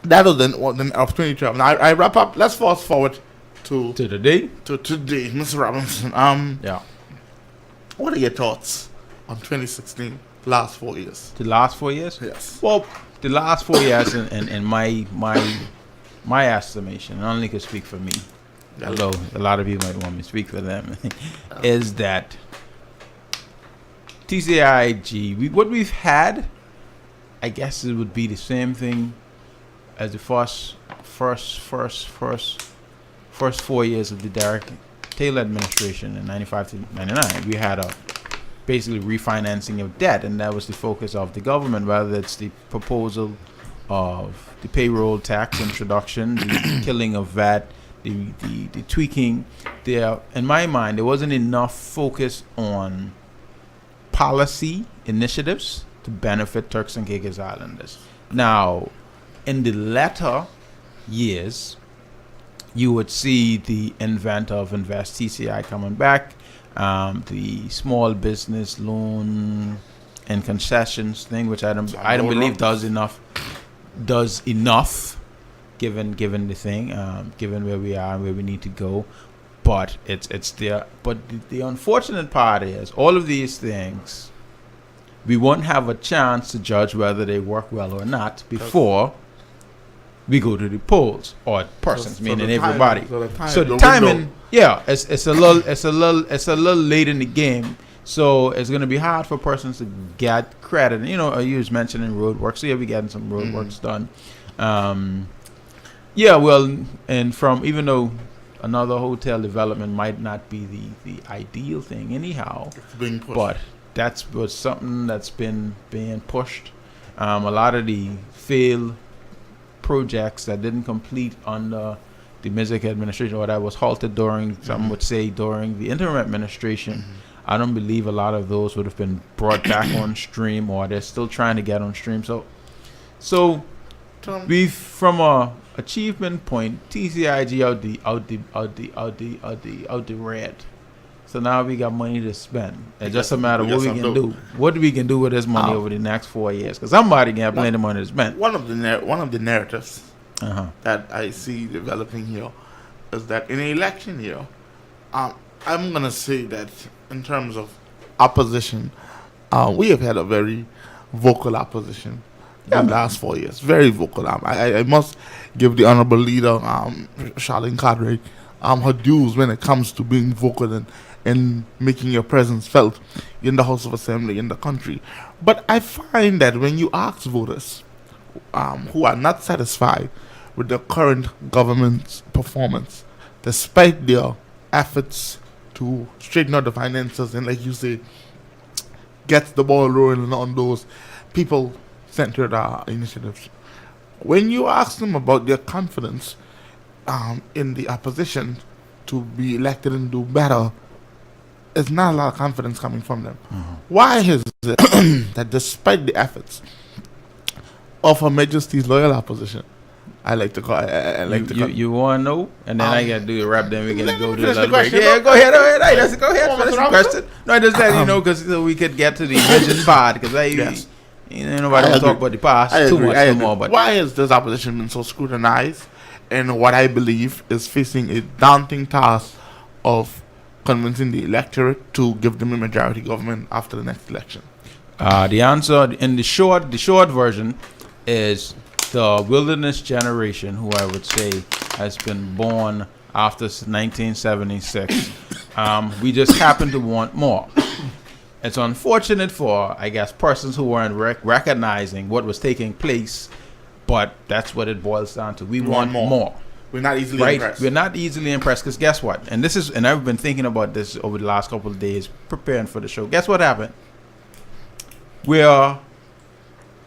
that was then of 2012. Now I wrap up. Let's fast forward to today. To today, Mr. Robinson. What are your thoughts on 2016? Last 4 years. The last 4 years? Yes. Well, the last 4 years, in my estimation, I only can speak for me, although a lot of you might want me to speak for them, is that TCIG, what we've had, I guess it would be the same thing as the first 4 years of the Derek Taylor administration in 95 to 99. We had a basically refinancing of debt, and that was the focus of the government, whether it's the proposal of the payroll tax introduction, the killing of VAT, the tweaking. There, in my mind, there wasn't enough focus on policy initiatives to benefit Turks and Caicos Islanders. Now, in the latter years, you would see the inventor of Invest TCI coming back, the small business loan and concessions thing, which I don't believe does enough, given the thing, given where we are and where we need to go. But it's there. But the unfortunate part is all of these things, we won't have a chance to judge whether they work well or not before we go to the polls, or persons, meaning everybody. So the timing, it's a little late in the game. So it's going to be hard for persons to get credit. You know, you was mentioning road work, so you'll be getting some road works done. And from, even though another hotel development might not be the ideal thing anyhow, but that's was something that's been being pushed. A lot of the failed projects that didn't complete under the Mizik administration, or that was halted during, some would say, during the interim administration. I don't believe a lot of those would have been brought back on stream, or they're still trying to get on stream. So we, from a achievement point, TCIG out the red. So now we got money to spend. It's just a matter of what we can do. What we can do with this money over the next 4 years? Because somebody can have plenty of money to spend. One of the narratives that I see developing here is that in an election year, I'm gonna say that in terms of opposition, we have had a very vocal opposition in the last 4 years. Very vocal. I must give the honorable leader, Charlene Cadre, her dues when it comes to being vocal in making your presence felt in the House of Assembly in the country. But I find that when you ask voters who are not satisfied with the current government's performance, despite their efforts to straighten out the finances and, like you say, get the ball rolling on those people-centered initiatives, when you ask them about their confidence in the opposition to be elected and do better, there's not a lot of confidence coming from them. Why is it that despite the efforts of Her Majesty's loyal opposition, I like to call you want to know, and then I got to do the rap. Then we're gonna go to the break. question, Yeah, go ahead. Go ahead. Finish the Robinson? question. No, I just let you know because we could get to the vision part because Yes. nobody will talk about the past too much no more. But why has this opposition been so scrutinized? And what I believe is facing a daunting task of convincing the electorate to give them a majority government after the next election. the answer in the short version is the wilderness generation, who I would say has been born after 1976. We just happen to want more. It's unfortunate for, I guess, persons who weren't recognizing what was taking place, but that's what it boils down to. We want more. We're not easily impressed. We're not easily impressed because guess what? And I've been thinking about this over the last couple of days, preparing for the show. Guess what happened? Where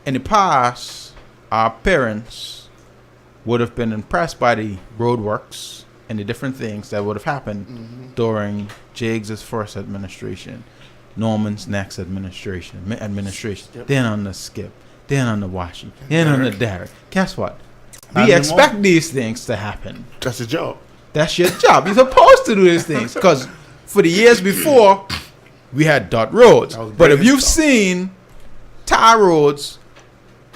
in the past, our parents would have been impressed by the roadworks and the different things that would have happened during Jiggs's first administration, Norman's next administration, Yep. then on the Skip, then on the Washington, then on the Derrick. Guess what? Not We anymore. expect these things to happen. That's a job. That's your job. You're supposed to do these things because for the years before, we had dirt roads. That was But if great you've stuff. seen tar roads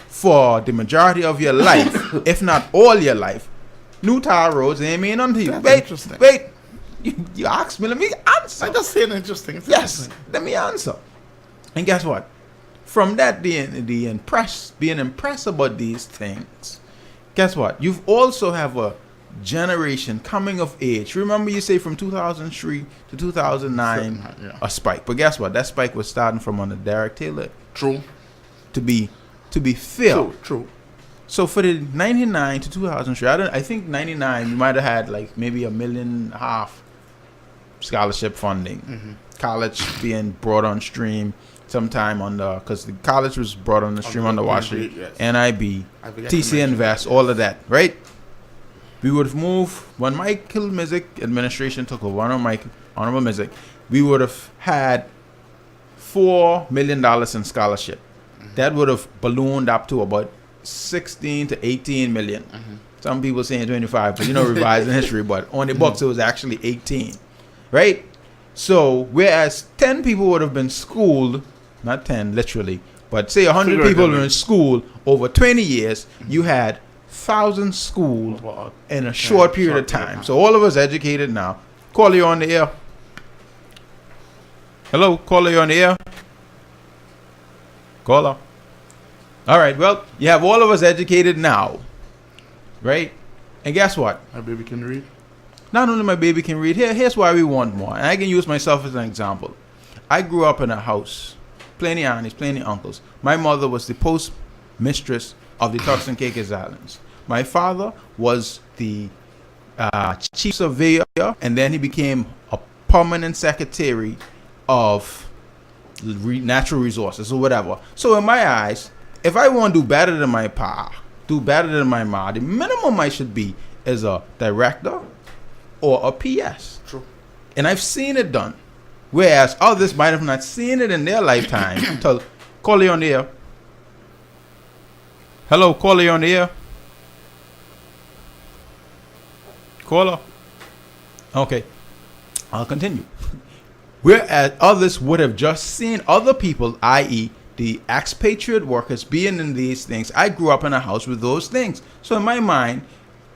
for the majority of your life, if not all your life, new tar roads ain't mean nothing to you. That's Wait, interesting. wait. You asked me, let me answer. I just saying interesting. It's Yes, interesting. let me answer. And guess what? From that being impressed about these things, guess what? You've also have a generation coming of age. Remember, you say from 2003 to 2009, Yeah. a spike. But guess what? That spike was starting from under Derek Taylor True. to be filled. True. So for the 99 to 2003, I think 99 you might have had like maybe $1.5 million scholarship funding. College being brought on stream sometime on the, because the college was brought on the stream on the Washington, yes. NIB, I forgot to TC mention Invest, that, all of that, right? We would have moved when Michael Mizik administration took over, Honorable Mizik, we would have had $4 million in scholarship. That would have ballooned up to about 16 to 18 million. Some people saying 25, but revising history, but on the books it was actually 18, right? So whereas 10 people would have been schooled, not 10 literally, but say 100 people were in school over 20 years, you had 1,000 schooled in a short period of time. So all of us educated now. Caller, you on the air. Hello, caller, you on the air. Caller. All right, well, you have all of us educated now, right? And guess what? My baby can read. Not only my baby can read, here's why we want more. And I can use myself as an example. I grew up in a house, plenty aunties, plenty uncles. My mother was the postmistress of the Turks and Caicos Islands. My father was the chief surveyor, and then he became a permanent secretary of natural resources or whatever. So in my eyes, if I want to do better than my pa, do better than my ma, the minimum I should be is a director or a PS. True. And I've seen it done. Whereas others might have not seen it in their lifetime. Caller, you on the air. Hello, caller, you on the air. Caller. Okay. I'll continue. Whereas others would have just seen other people, i.e., the expatriate workers being in these things. I grew up in a house with those things. So in my mind,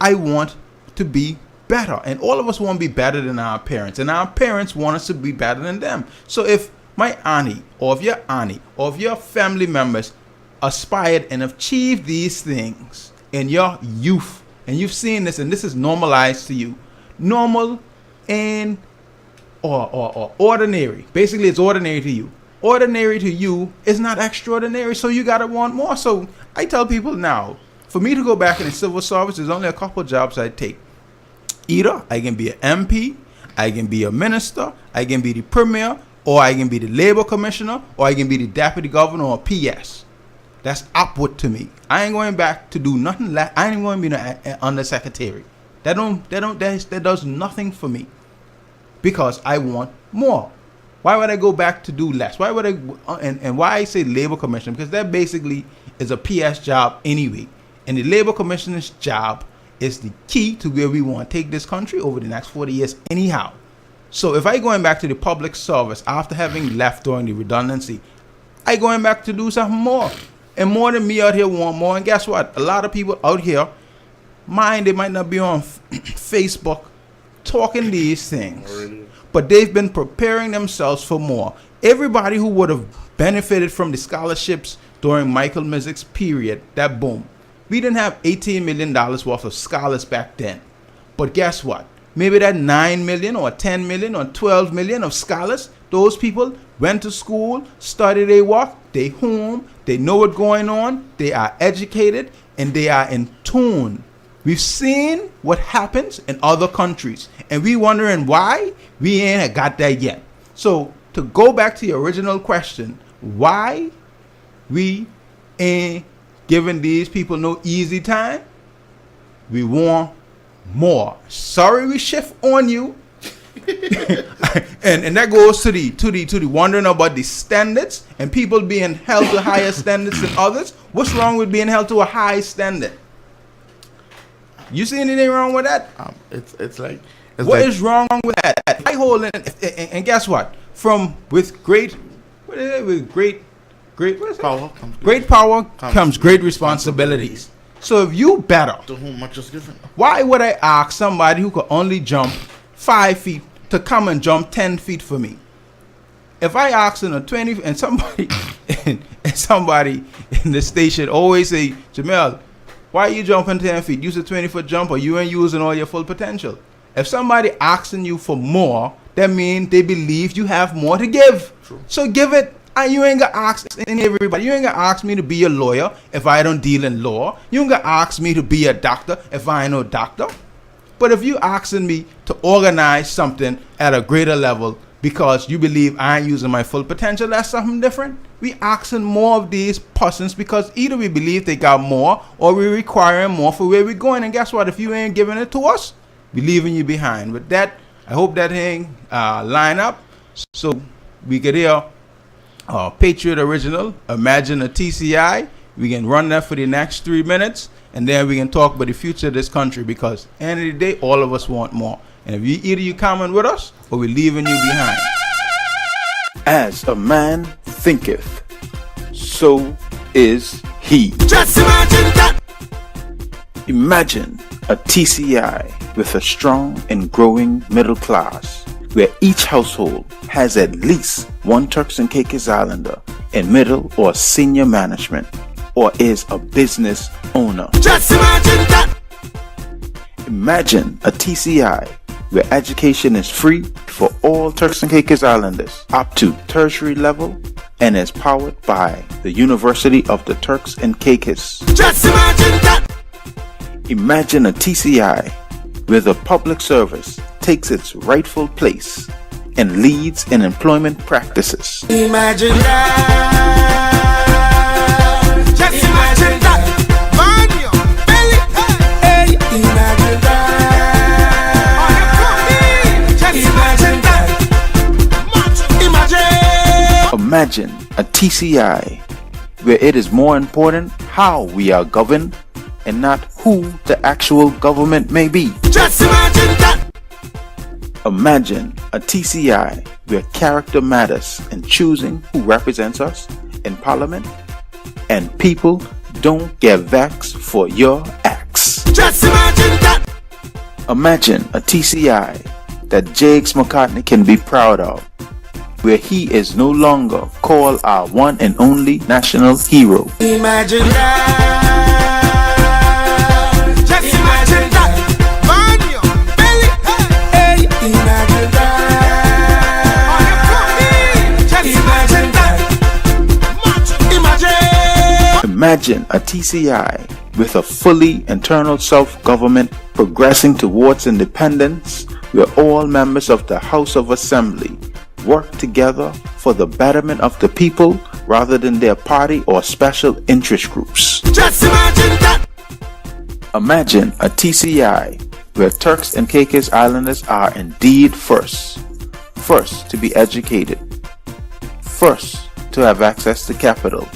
I want to be better. And all of us want to be better than our parents. And our parents want us to be better than them. So if my auntie, or if your auntie, or if your family members aspired and achieved these things in your youth, and you've seen this, and this is normalized to you, normal and or ordinary. Basically, it's ordinary to you. Ordinary to you is not extraordinary, so you gotta want more. So I tell people now, for me to go back in the civil service, there's only a couple jobs I take. Either I can be an MP, I can be a minister, I can be the premier, or I can be the labor commissioner, or I can be the deputy governor or PS. That's upward to me. I ain't going back to do nothing less. I ain't going to be the undersecretary. That does nothing for me, because I want more. Why would I go back to do less? Why would and why I say labor commissioner? Because that basically is a PS job anyway. And the labor commissioner's job is the key to where we want to take this country over the next 40 years anyhow. So if I going back to the public service after having left during the redundancy, I going back to do something more. And more than me out here want more. And guess what? A lot of people out here, they might not be on Facebook talking these things, but they've been preparing themselves for more. Everybody who would have benefited from the scholarships during Michael Mizzik's period, that boom. We didn't have $18 million worth of scholars back then. But guess what? Maybe that 9 million or 10 million or 12 million of scholars, those people went to school, studied their work, they home, they know what's going on, they are educated, and they are in tune. We've seen what happens in other countries, and we wondering why we ain't got that yet. So to go back to your original question, why we ain't giving these people no easy time? We want more. Sorry we shift on you. and that goes to the wondering about the standards and people being held to higher standards than others. What's wrong with being held to a high standard? You see anything wrong with that? What is wrong with that? I hold it, and guess what? With great power comes great responsibilities. So if you better, to whom much is given. Why would I ask somebody who could only jump 5 feet to come and jump 10 feet for me? If I ask in a 20 and somebody and somebody in the station always say, Jamel, why are you jumping 10 feet? Use a 20-foot jump, or you ain't using all your full potential. If somebody asking you for more, that means they believe you have more to give. True. So give it. And you ain't gonna ask everybody. You ain't gonna ask me to be a lawyer if I don't deal in law. You ain't gonna ask me to be a doctor if I ain't no doctor. But if you asking me to organize something at a greater level because you believe I ain't using my full potential, that's something different. We asking more of these persons because either we believe they got more or we requiring more for where we're going. And guess what? If you ain't giving it to us, we leaving you behind. With that, I hope that thing line up so we could hear Patriot original, Imagine a TCI. We can run that for the next 3 minutes, and then we can talk about the future of this country, because at the end of the day, all of us want more. And if either you coming with us or we're leaving you behind. As a man thinketh, so is he. Just imagine that. Imagine a TCI with a strong and growing middle class, where each household has at least one Turks and Caicos Islander in middle or senior management, or is a business owner. Just imagine that. Imagine a TCI where education is free for all Turks and Caicos Islanders up to tertiary level and is powered by the University of the Turks and Caicos. Just imagine that. Imagine a TCI where the public service takes its rightful place and leads in employment practices. Imagine that. Just imagine that. Man, your belly. Hey, imagine that. Just imagine that. Imagine. Imagine a TCI where it is more important how we are governed and not who the actual government may be. Just imagine that. Imagine a TCI where character matters in choosing who represents us in Parliament, and people don't get vexed for your acts. Just imagine that. Imagine a TCI that Jakes McCartney can be proud of, where he is no longer called our one and only national hero. Imagine that. Just imagine that. Man, your belly. Hey, imagine that. Imagine a TCI with a fully internal self-government progressing towards independence, where all members of the House of Assembly work together for the betterment of the people rather than their party or special interest groups. Just imagine that. Imagine a TCI where Turks and Caicos Islanders are indeed first to be educated, first to have access to capital,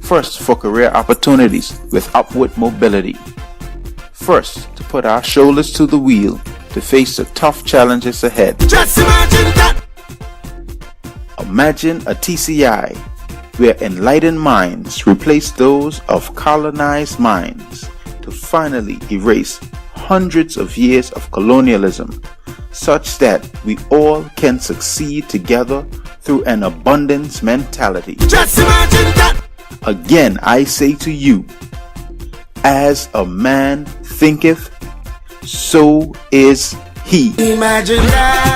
first for career opportunities with upward mobility, first to put our shoulders to the wheel to face the tough challenges ahead. Just imagine that. Imagine a TCI where enlightened minds replace those of colonized minds to finally erase hundreds of years of colonialism, such that we all can succeed together through an abundance mentality. Just imagine that. Again, I say to you, as a man thinketh, so is he. Imagine that.